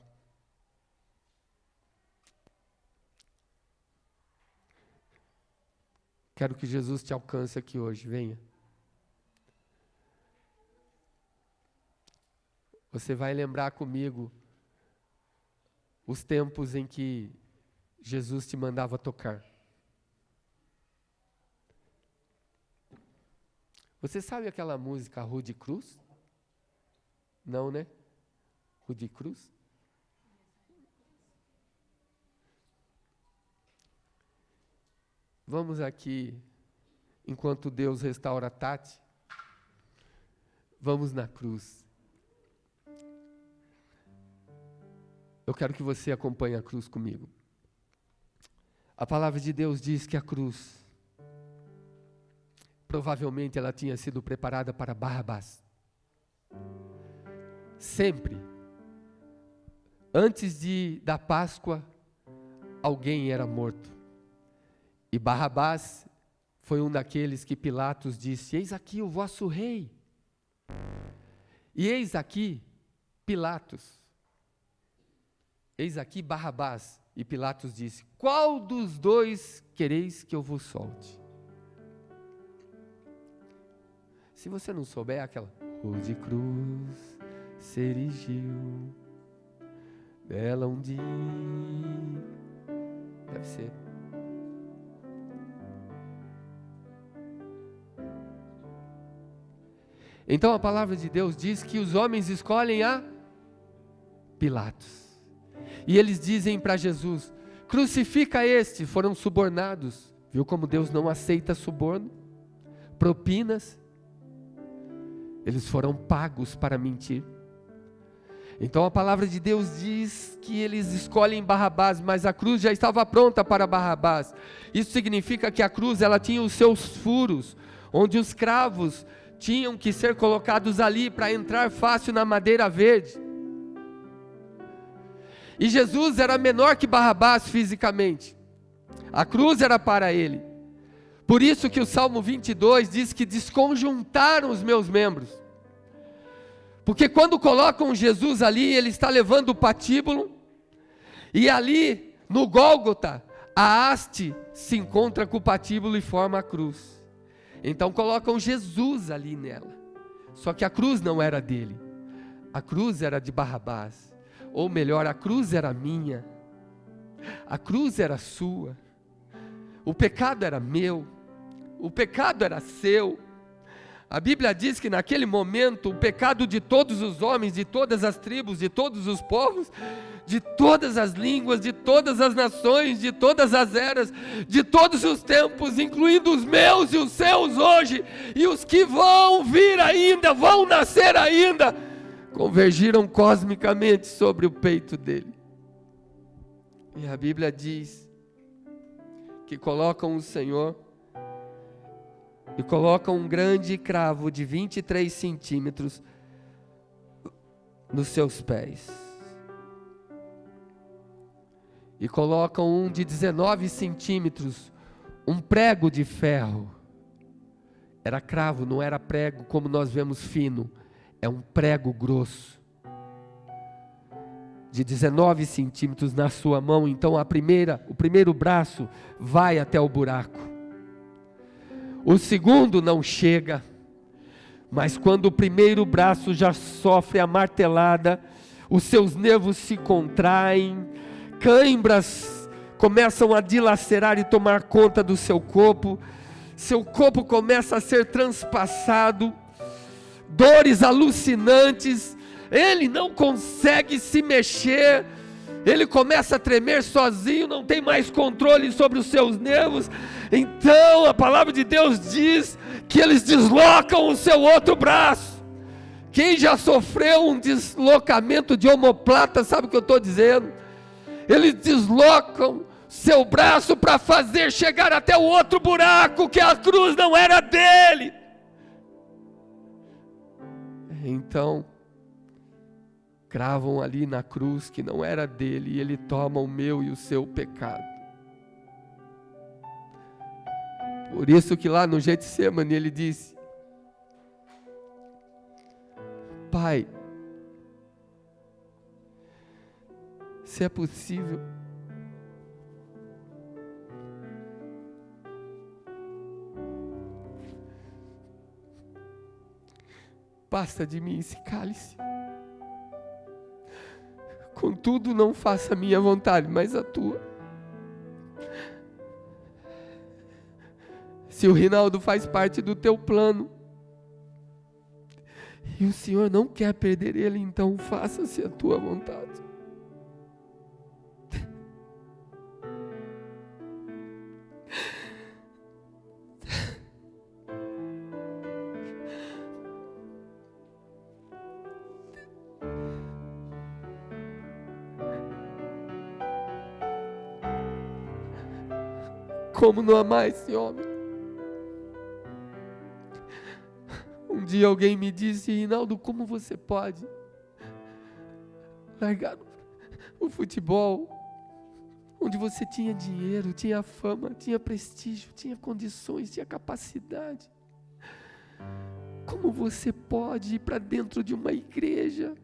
Quero que Jesus te alcance aqui hoje, venha. Você vai lembrar comigo os tempos em que Jesus te mandava tocar. Você sabe aquela música Rude Cruz? Não, né? Rude Cruz? Vamos aqui, enquanto Deus restaura a Tati, vamos na cruz. Eu quero que você acompanhe a cruz comigo. A palavra de Deus diz que a cruz, provavelmente ela tinha sido preparada para Barrabás. Sempre, antes da Páscoa, alguém era morto. E Barrabás foi um daqueles que Pilatos disse: eis aqui o vosso rei. E eis aqui Pilatos. Eis aqui Barrabás. E Pilatos disse: qual dos dois quereis que eu vos solte? Se você não souber, é aquela: rude cruz se erigiu, dela um dia. Deve ser. Então a palavra de Deus diz que os homens escolhem a Pilatos. E eles dizem para Jesus: crucifica este. Foram subornados. Viu como Deus não aceita suborno? Propinas. Eles foram pagos para mentir. Então a palavra de Deus diz que eles escolhem Barrabás, mas a cruz já estava pronta para Barrabás. Isso significa que a cruz ela tinha os seus furos, onde os cravos tinham que ser colocados ali para entrar fácil na madeira verde. E Jesus era menor que Barrabás fisicamente. A cruz era para ele. Por isso que o Salmo 22 diz que desconjuntaram os meus membros. Porque quando colocam Jesus ali, ele está levando o patíbulo, e ali no Gólgota, a haste se encontra com o patíbulo e forma a cruz. Então colocam Jesus ali nela. Só que a cruz não era dele. A cruz era de Barrabás. Ou melhor, a cruz era minha. A cruz era sua. O pecado era meu. O pecado era seu. A Bíblia diz que naquele momento o pecado de todos os homens, de todas as tribos, de todos os povos, de todas as línguas, de todas as nações, de todas as eras, de todos os tempos, incluindo os meus e os seus hoje, e os que vão vir ainda, vão nascer ainda, convergiram cosmicamente sobre o peito dele. E a Bíblia diz que colocam o Senhor e colocam um grande cravo de 23 centímetros nos seus pés. E colocam um de 19 centímetros, um prego de ferro. Era cravo, não era prego como nós vemos fino. É um prego grosso. De 19 centímetros na sua mão. Então o primeiro braço vai até o buraco. O segundo não chega, mas quando o primeiro braço já sofre a martelada, os seus nervos se contraem, cãibras começam a dilacerar e tomar conta do seu corpo começa a ser transpassado, dores alucinantes, ele não consegue se mexer, ele começa a tremer sozinho, não tem mais controle sobre os seus nervos. Então a palavra de Deus diz que eles deslocam o seu outro braço. Quem já sofreu um deslocamento de omoplata sabe o que eu estou dizendo. Eles deslocam seu braço para fazer chegar até o outro buraco, que a cruz não era dele. Então cravam ali na cruz que não era dele, e ele toma o meu e o seu pecado. Por isso que lá no Getsemane ele disse: Pai, se é possível, passa de mim esse cálice. Contudo, não faça a minha vontade, mas a tua. Se o Rinaldo faz parte do teu plano, e o Senhor não quer perder ele, então faça-se a tua vontade. Como não amar esse homem? Um dia alguém me disse: Rinaldo, como você pode largar o futebol, onde você tinha dinheiro, tinha fama, tinha prestígio, tinha condições, tinha capacidade? Como você pode ir para dentro de uma igreja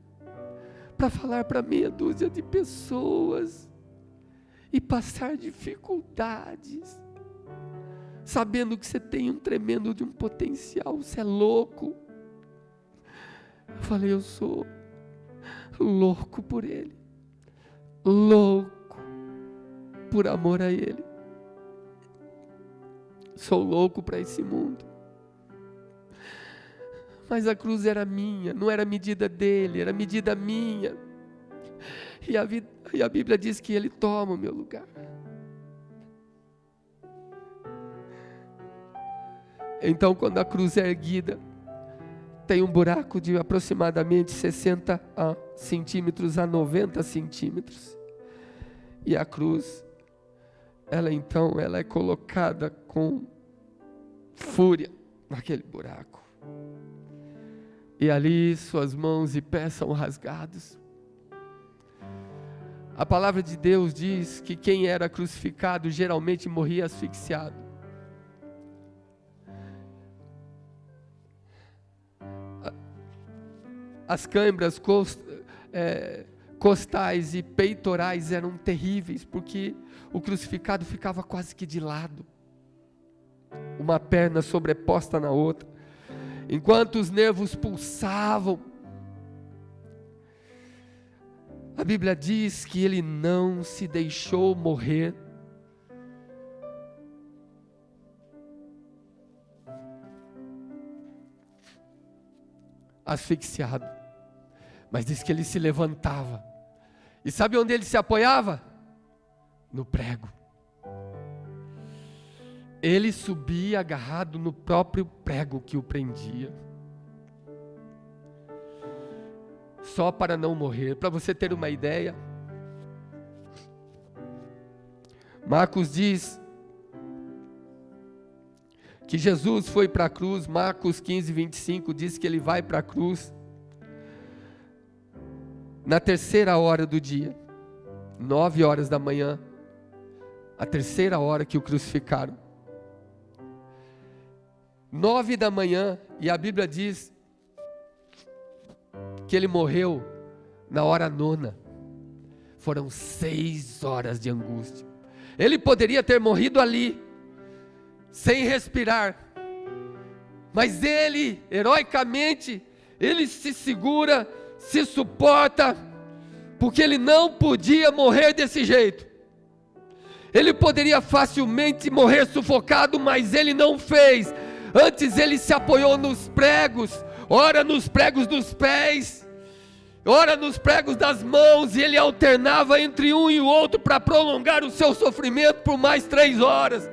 para falar para meia dúzia de pessoas e passar dificuldades, sabendo que você tem um tremendo de um potencial? Você é louco. Eu falei: eu sou louco por ele, louco por amor a ele, sou louco para esse mundo. Mas a cruz era minha, não era medida dele, era medida minha. E a Bíblia diz que ele toma o meu lugar. Então, quando a cruz é erguida, tem um buraco de aproximadamente 60 centímetros a 90 centímetros. E a cruz, ela é colocada com fúria naquele buraco. E ali suas mãos e pés são rasgados. A palavra de Deus diz que quem era crucificado geralmente morria asfixiado. As câimbras costais e peitorais eram terríveis, porque o crucificado ficava quase que de lado, uma perna sobreposta na outra, enquanto os nervos pulsavam. A Bíblia diz que ele não se deixou morrer. Asfixiado, mas diz que ele se levantava, e sabe onde ele se apoiava? No prego. Ele subia agarrado no próprio prego que o prendia, só para não morrer. Para você ter uma ideia, Marcos diz que Jesus foi para a cruz. Marcos 15, 25 diz que ele vai para a cruz na terceira hora do dia, 9 horas da manhã, a terceira hora que o crucificaram, 9 da manhã, e a Bíblia diz que ele morreu na hora 9. Foram 6 horas de angústia. Ele poderia ter morrido ali, sem respirar, mas ele, heroicamente, ele se segura, se suporta, porque ele não podia morrer desse jeito. Ele poderia facilmente morrer sufocado, mas ele não fez. Antes ele se apoiou nos pregos, ora nos pregos dos pés, ora nos pregos das mãos, e ele alternava entre um e o outro para prolongar o seu sofrimento por mais 3 horas.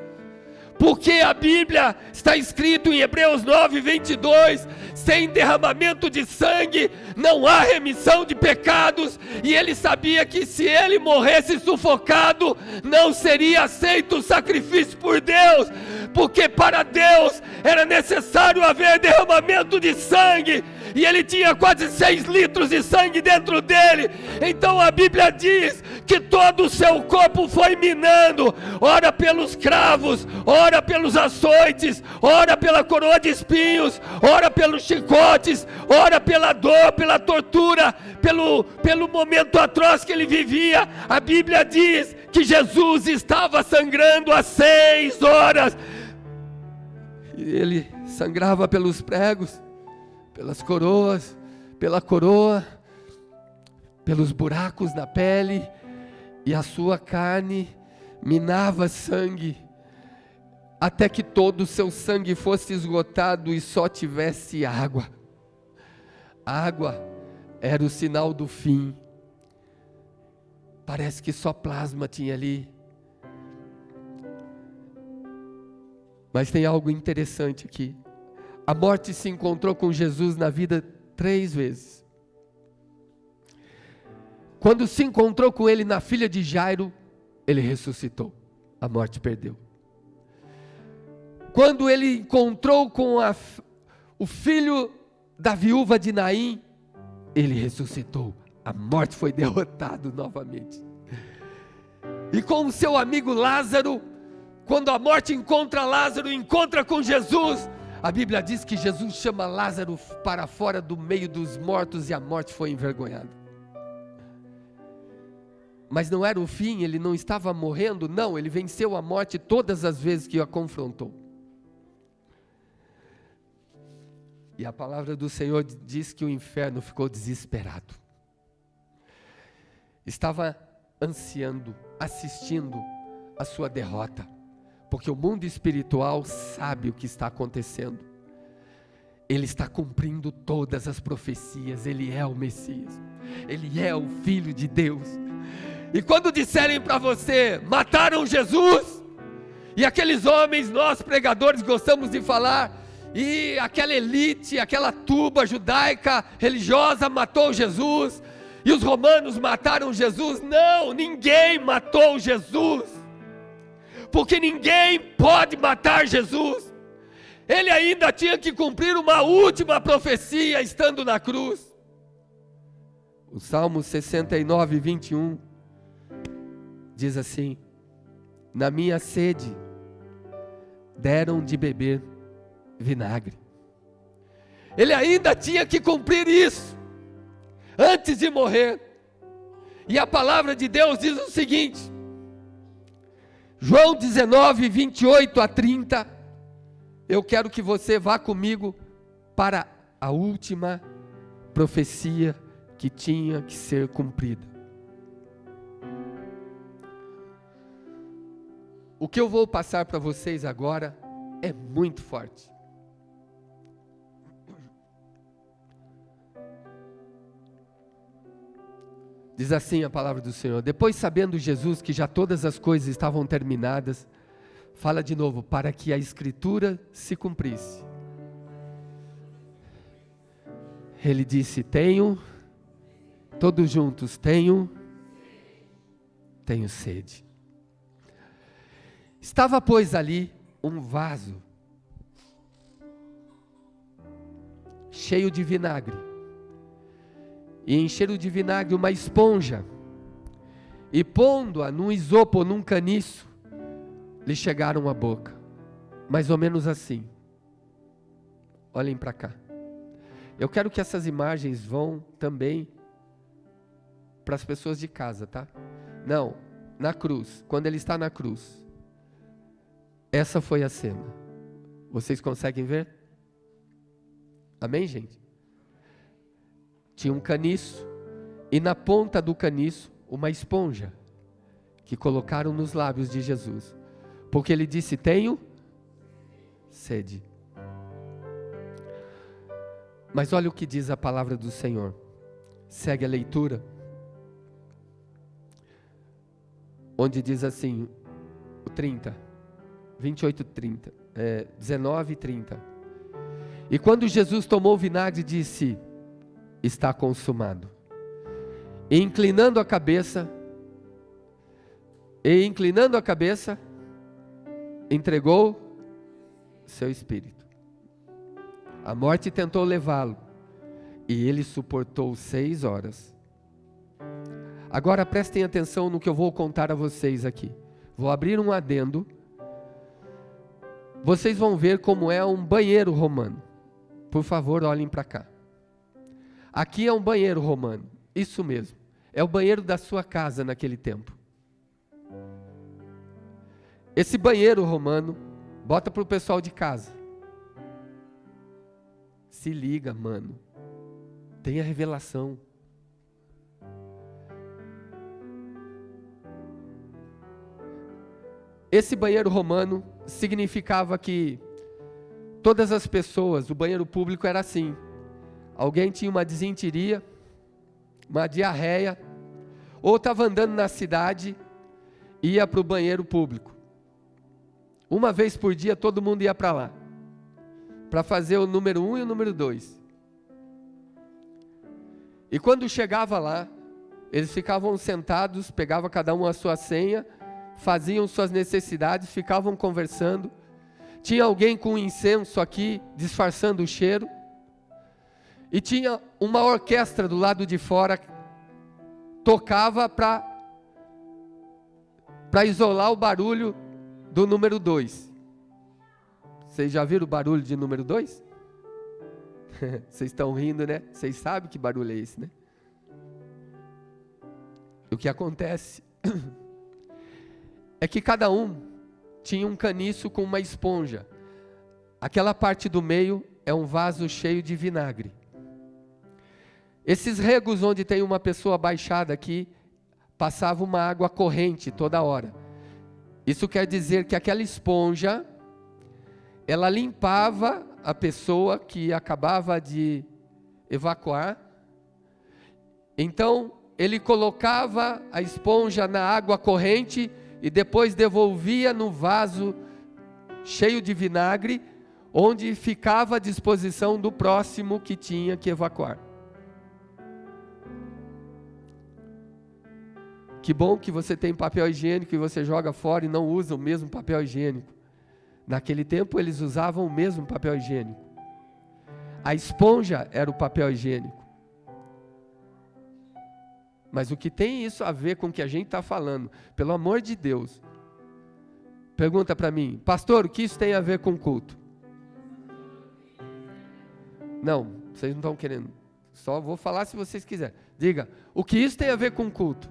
Porque a Bíblia está escrito em Hebreus 9, 22, sem derramamento de sangue não há remissão de pecados, e ele sabia que se ele morresse sufocado, não seria aceito o sacrifício por Deus, porque para Deus era necessário haver derramamento de sangue, e ele tinha quase 6 litros de sangue dentro dele. Então a Bíblia diz que todo o seu corpo foi minando, ora pelos cravos, ora pelos açoites, ora pela coroa de espinhos, ora pelos chicotes, ora pela dor, pela tortura, pelo momento atroz que ele vivia. A Bíblia diz que Jesus estava sangrando há 6 horas, e ele sangrava pelos pregos, pelas coroas, pela coroa, pelos buracos na pele, e a sua carne minava sangue, até que todo o seu sangue fosse esgotado e só tivesse água. A água era o sinal do fim. Parece que só plasma tinha ali. Mas tem algo interessante aqui. A morte se encontrou com Jesus na vida 3 vezes. Quando se encontrou com ele na filha de Jairo, ele ressuscitou. A morte perdeu. Quando ele encontrou com o filho da viúva de Naim, ele ressuscitou. A morte foi derrotada novamente. E com o seu amigo Lázaro, quando a morte encontra Lázaro, encontra com Jesus, a Bíblia diz que Jesus chama Lázaro para fora do meio dos mortos, e a morte foi envergonhada. Mas não era o fim, ele não estava morrendo, não, ele venceu a morte todas as vezes que a confrontou. E a palavra do Senhor diz que o inferno ficou desesperado. Estava ansiando, assistindo a sua derrota, porque o mundo espiritual sabe o que está acontecendo. Ele está cumprindo todas as profecias, ele é o Messias, ele é o Filho de Deus. E quando disserem para você, mataram Jesus, e aqueles homens, nós pregadores gostamos de falar, e aquela elite, aquela turba judaica religiosa matou Jesus, e os romanos mataram Jesus. Não, ninguém matou Jesus, porque ninguém pode matar Jesus. Ele ainda tinha que cumprir uma última profecia estando na cruz. O Salmo 69, 21 diz assim: na minha sede deram de beber vinagre. Ele ainda tinha que cumprir isso antes de morrer. E a palavra de Deus diz o seguinte, João 19, 28 a 30, eu quero que você vá comigo para a última profecia que tinha que ser cumprida. O que eu vou passar para vocês agora é muito forte. Diz assim a palavra do Senhor: depois, sabendo Jesus que já todas as coisas estavam terminadas, fala de novo, para que a Escritura se cumprisse. Ele disse: todos juntos, tenho sede. Estava, pois, ali um vaso cheio de vinagre, e encheram de vinagre uma esponja, e pondo-a num isopo ou num caniço, lhe chegaram à boca, mais ou menos assim. Olhem para cá. Eu quero que essas imagens vão também para as pessoas de casa, tá? Não, na cruz, quando ele está na cruz. Essa foi a cena. Vocês conseguem ver? Amém, gente? Tinha um caniço, e na ponta do caniço, uma esponja, que colocaram nos lábios de Jesus, porque ele disse: tenho sede. Mas olha o que diz a palavra do Senhor. Segue a leitura, onde diz assim, o 30, 28, 30, 19 e 30. E quando Jesus tomou o vinagre, disse: está consumado. E inclinando a cabeça, entregou seu espírito. A morte tentou levá-lo, e ele suportou 6 horas. Agora prestem atenção no que eu vou contar a vocês aqui. Vou abrir um adendo. Vocês vão ver como é um banheiro romano. Por favor, olhem para cá. Aqui é um banheiro romano, isso mesmo. É o banheiro da sua casa naquele tempo. Esse banheiro romano, bota para o pessoal de casa. Se liga, mano. Tenha revelação. Esse banheiro romano significava que todas as pessoas, o banheiro público era assim. Alguém tinha uma disenteria, uma diarreia, ou estava andando na cidade, ia para o banheiro público. Uma vez por dia todo mundo ia para lá, para fazer o número 1 e o número 2. E quando chegava lá, eles ficavam sentados, pegavam cada um a sua senha, faziam suas necessidades, ficavam conversando. Tinha alguém com incenso aqui, disfarçando o cheiro. E tinha uma orquestra do lado de fora, tocava para isolar o barulho do número 2. Vocês já viram o barulho de número 2? Vocês estão rindo, né? Vocês sabem que barulho é esse, né? O que acontece é que cada um tinha um caniço com uma esponja. Aquela parte do meio é um vaso cheio de vinagre. Esses regos onde tem uma pessoa abaixada aqui, passava uma água corrente toda hora. Isso quer dizer que aquela esponja, ela limpava a pessoa que acabava de evacuar. Então, ele colocava a esponja na água corrente e depois devolvia no vaso cheio de vinagre, onde ficava à disposição do próximo que tinha que evacuar. Que bom que você tem papel higiênico e você joga fora e não usa o mesmo papel higiênico. Naquele tempo eles usavam o mesmo papel higiênico. A esponja era o papel higiênico. Mas o que tem isso a ver com o que a gente está falando? Pelo amor de Deus. Pergunta para mim, pastor, o que isso tem a ver com culto? Não, vocês não estão querendo. Só vou falar se vocês quiserem. Diga, o que isso tem a ver com culto?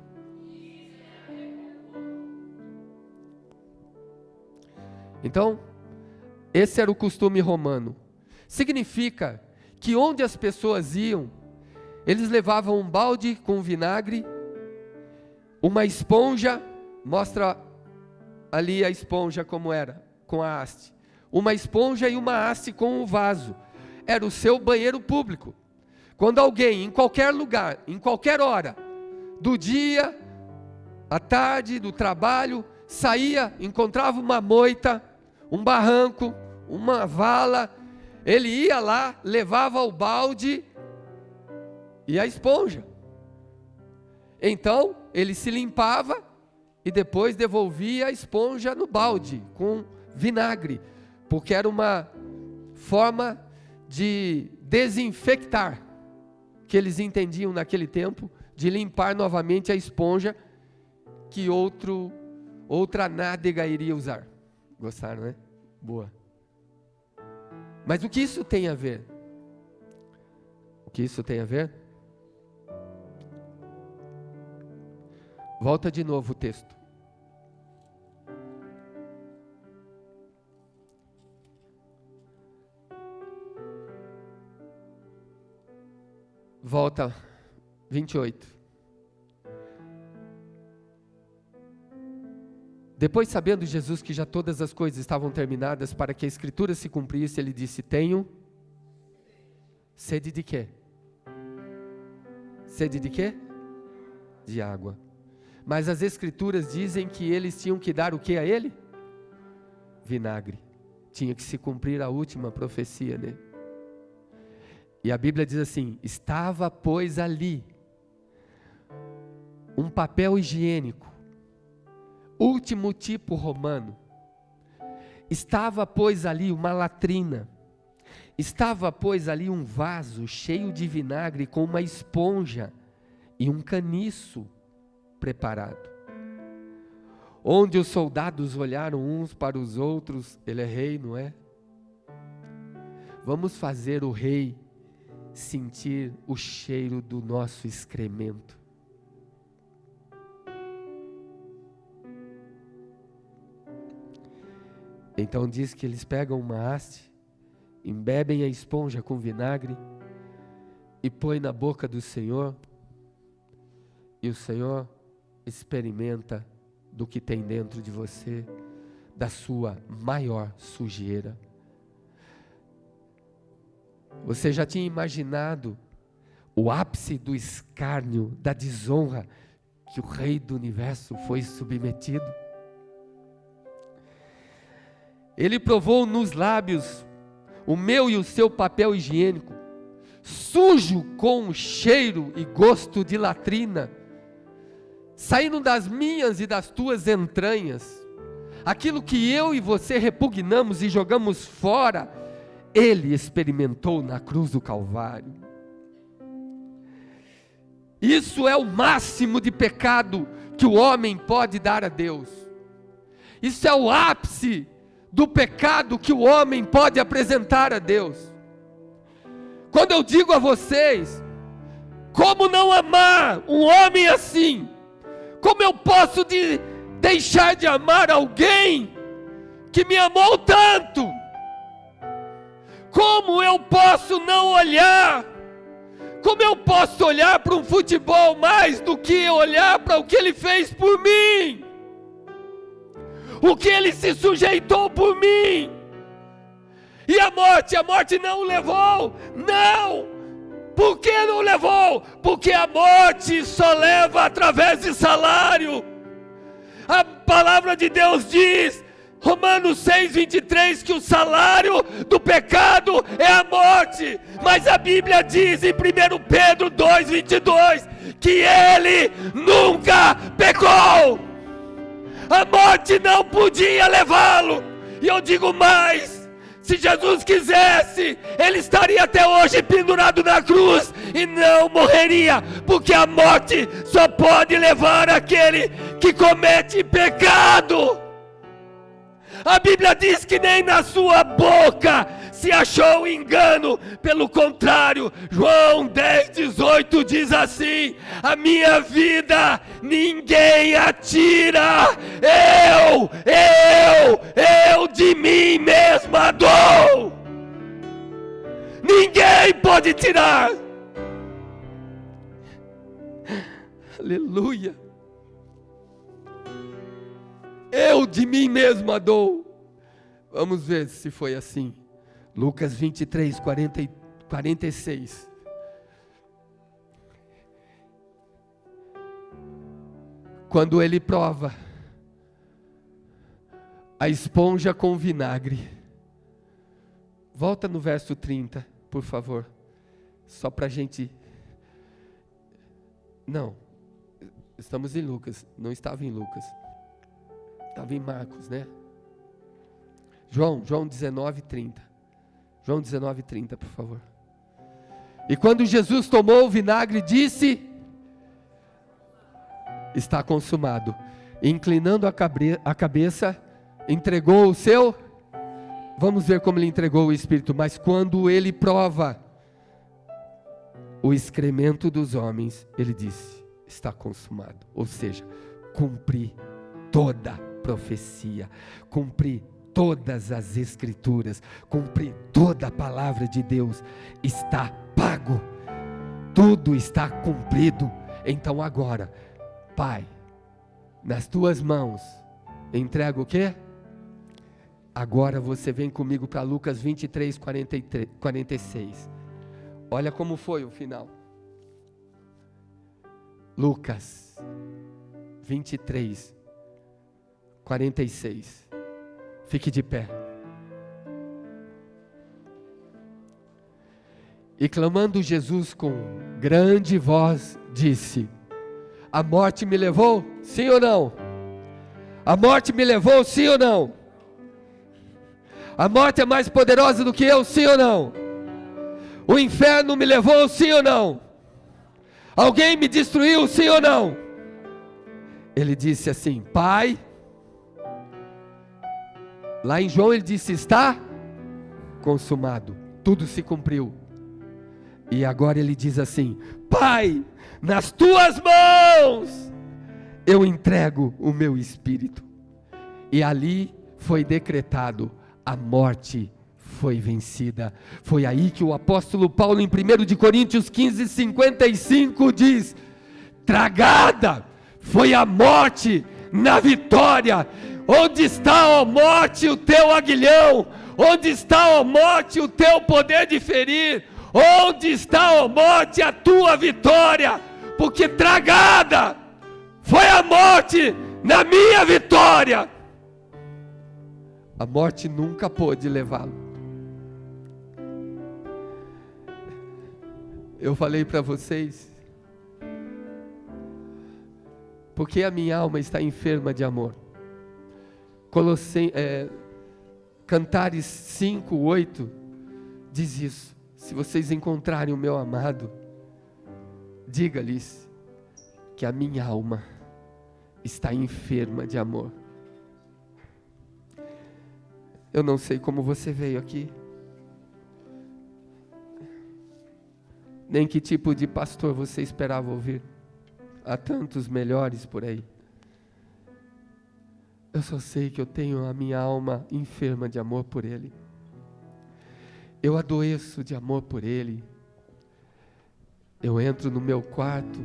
Então, esse era o costume romano. Significa que onde as pessoas iam, eles levavam um balde com vinagre, uma esponja, mostra ali a esponja como era, com a haste. Uma esponja e uma haste com o vaso. Era o seu banheiro público. Quando alguém, em qualquer lugar, em qualquer hora, do dia, à tarde, do trabalho, saía, encontrava uma moita, um barranco, uma vala, ele ia lá, levava o balde e a esponja. Então, ele se limpava e depois devolvia a esponja no balde, com vinagre, porque era uma forma de desinfectar, que eles entendiam naquele tempo, de limpar novamente a esponja que outra nádega iria usar. Gostaram, né? Boa. Mas o que isso tem a ver? O que isso tem a ver? Volta de novo o texto. Volta 28. Depois, sabendo Jesus que já todas as coisas estavam terminadas para que a Escritura se cumprisse, ele disse, tenho sede de quê? Sede de quê? De água. Mas as Escrituras dizem que eles tinham que dar o que a ele? Vinagre. Tinha que se cumprir a última profecia, né? E a Bíblia diz assim, estava, pois, ali um papel higiênico, último tipo romano. Estava, pois, ali uma latrina. Estava, pois, ali um vaso cheio de vinagre com uma esponja e um caniço preparado. Onde os soldados olharam uns para os outros, ele é rei, não é? Vamos fazer o rei sentir o cheiro do nosso excremento. Então diz que eles pegam uma haste, embebem a esponja com vinagre e põem na boca do Senhor, e o Senhor experimenta do que tem dentro de você, da sua maior sujeira. Você já tinha imaginado o ápice do escárnio, da desonra que o Rei do Universo foi submetido? Ele provou nos lábios o meu e o seu papel higiênico, sujo com cheiro e gosto de latrina, saindo das minhas e das tuas entranhas. Aquilo que eu e você repugnamos e jogamos fora, ele experimentou na cruz do Calvário. Isso é o máximo de pecado que o homem pode dar a Deus. Isso é o ápice do pecado que o homem pode apresentar a Deus. Quando eu digo a vocês, como não amar um homem assim? Como eu posso deixar de amar alguém que me amou tanto? Como eu posso não olhar? Como eu posso olhar para um futebol mais do que olhar para o que ele fez por mim? O que ele se sujeitou por mim? E a morte não o levou? Não! Por que não levou? Porque a morte só leva através de salário. A palavra de Deus diz Romanos 6:23, que o salário do pecado é a morte, mas a Bíblia diz em 1 Pedro 2:22, que ele nunca pecou, a morte não podia levá-lo. E eu digo mais, se Jesus quisesse, ele estaria até hoje pendurado na cruz e não morreria, porque a morte só pode levar aquele que comete pecado. A Bíblia diz que nem na sua boca se achou engano, pelo contrário, João 10:18 diz assim: a minha vida ninguém a tira, eu de mim mesma dou, ninguém pode tirar. Aleluia. Eu de mim mesma dou. Vamos ver se foi assim. Lucas 23, 40 e 46. Quando ele prova a esponja com vinagre. Volta no verso 30, por favor. Só para a gente... Não, estamos em Lucas, não estava em Lucas. Estava em Marcos, né? João 19:30. João 19:30, por favor. E quando Jesus tomou o vinagre, disse: está consumado. E inclinando a cabeça, entregou o seu... Vamos ver como ele entregou o Espírito. Mas quando ele prova o excremento dos homens, ele disse: está consumado. Ou seja, cumpri toda a profecia, cumpri todas as escrituras, cumpri toda a palavra de Deus, está pago, tudo está cumprido. Então agora, Pai, nas tuas mãos, entrego o quê? Agora você vem comigo para Lucas 23, 46, olha como foi o final. Lucas 23, 46. Fique de pé. E clamando Jesus com grande voz, disse: a morte me levou? Sim ou não? A morte me levou? Sim ou não? A morte é mais poderosa do que eu? Sim ou não? O inferno me levou? Sim ou não? Alguém me destruiu? Sim ou não? Ele disse assim: Pai... Lá em João ele disse: está consumado, tudo se cumpriu. E agora ele diz assim: Pai, nas tuas mãos eu entrego o meu espírito. E ali foi decretado: a morte foi vencida. Foi aí que o apóstolo Paulo, em 1 de Coríntios 15, 55 diz: tragada foi a morte na vitória. Onde está, ó morte, o teu aguilhão? Onde está, ó morte, o teu poder de ferir? Onde está, ó morte, a tua vitória? Porque tragada foi a morte na minha vitória. A morte nunca pôde levá-lo. Eu falei para vocês, porque a minha alma está enferma de amor. Cantares 5:8 diz isso: se vocês encontrarem o meu amado, diga-lhes que a minha alma está enferma de amor. Eu não sei como você veio aqui, nem que tipo de pastor você esperava ouvir. Há tantos melhores por aí. Eu só sei que eu tenho a minha alma enferma de amor por Ele. Eu adoeço de amor por Ele. Eu entro no meu quarto,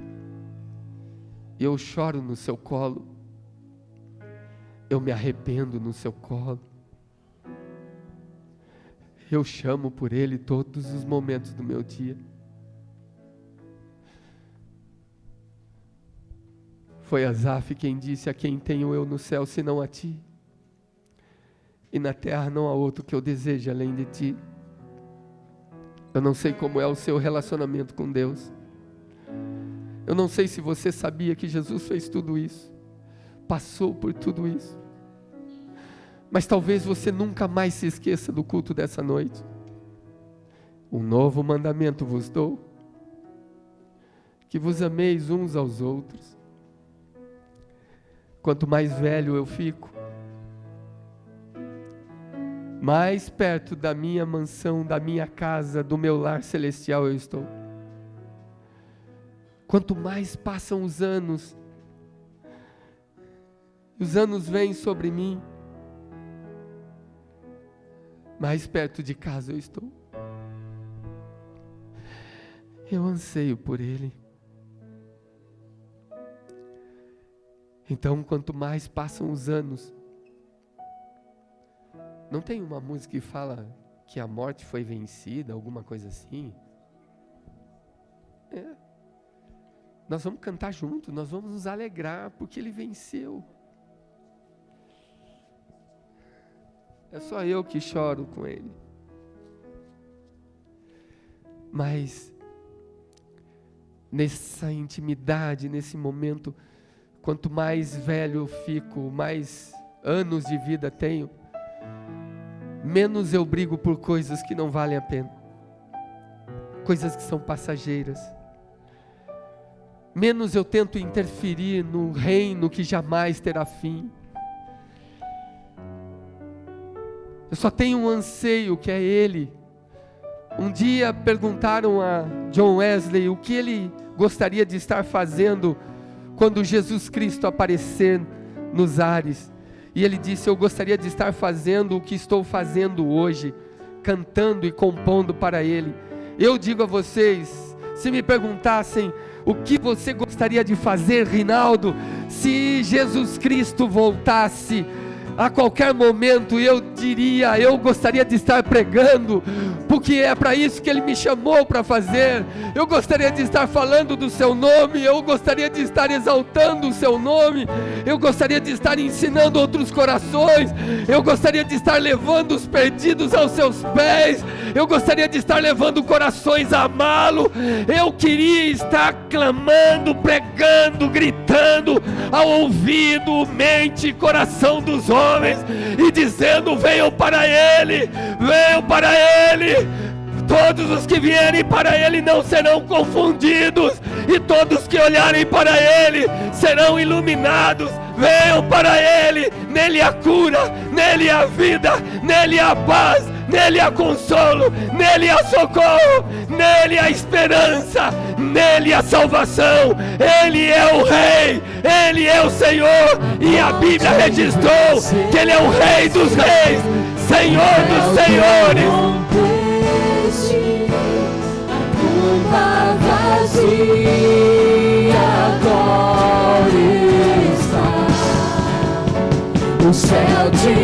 eu choro no seu colo, eu me arrependo no seu colo, eu chamo por Ele todos os momentos do meu dia. Foi Asaf quem disse: a quem tenho eu no céu senão a ti? e na terra não há outro que eu deseje além de ti. Eu não sei como é o seu relacionamento com Deus. Eu não sei se você sabia que Jesus fez tudo isso, passou por tudo isso. Mas talvez você nunca mais se esqueça do culto dessa noite. Um novo mandamento vos dou, que vos ameis uns aos outros. Quanto mais velho eu fico, mais perto da minha mansão, da minha casa, do meu lar celestial eu estou. Quanto mais passam os anos vêm sobre mim, mais perto de casa eu estou. Eu anseio por Ele. Então, quanto mais passam os anos, não tem uma música que fala que a morte foi vencida, alguma coisa assim? Nós vamos cantar junto, nós vamos nos alegrar, porque Ele venceu. É só eu que choro com Ele. Mas, nessa intimidade, nesse momento, quanto mais velho eu fico, mais anos de vida tenho, menos eu brigo por coisas que não valem a pena, coisas que são passageiras. Menos eu tento interferir no reino que jamais terá fim. Eu só tenho um anseio, que é Ele. Um dia perguntaram a John Wesley o que ele gostaria de estar fazendo quando Jesus Cristo aparecer nos ares. E ele disse: eu gostaria de estar fazendo o que estou fazendo hoje, cantando e compondo para Ele. Eu digo a vocês, se me perguntassem o que você gostaria de fazer, Rinaldo, se Jesus Cristo voltasse a qualquer momento, eu diria: eu gostaria de estar pregando, porque é para isso que Ele me chamou para fazer. Eu gostaria de estar falando do Seu nome, eu gostaria de estar exaltando o Seu nome, eu gostaria de estar ensinando outros corações, eu gostaria de estar levando os perdidos aos Seus pés, eu gostaria de estar levando corações a amá-lo. Eu queria estar clamando, pregando, gritando ao ouvido, mente e coração dos homens, e dizendo: venham para Ele, venham para Ele. Todos os que vierem para Ele não serão confundidos, e todos que olharem para Ele serão iluminados. Venham para Ele, nele há cura, nele há vida, nele há paz, nele há consolo, nele há socorro, nele há esperança, nele há salvação. Ele é o Rei, Ele é o Senhor, e a Bíblia registrou que Ele é o Rei dos reis, Senhor dos senhores. A vazia agora está, o céu te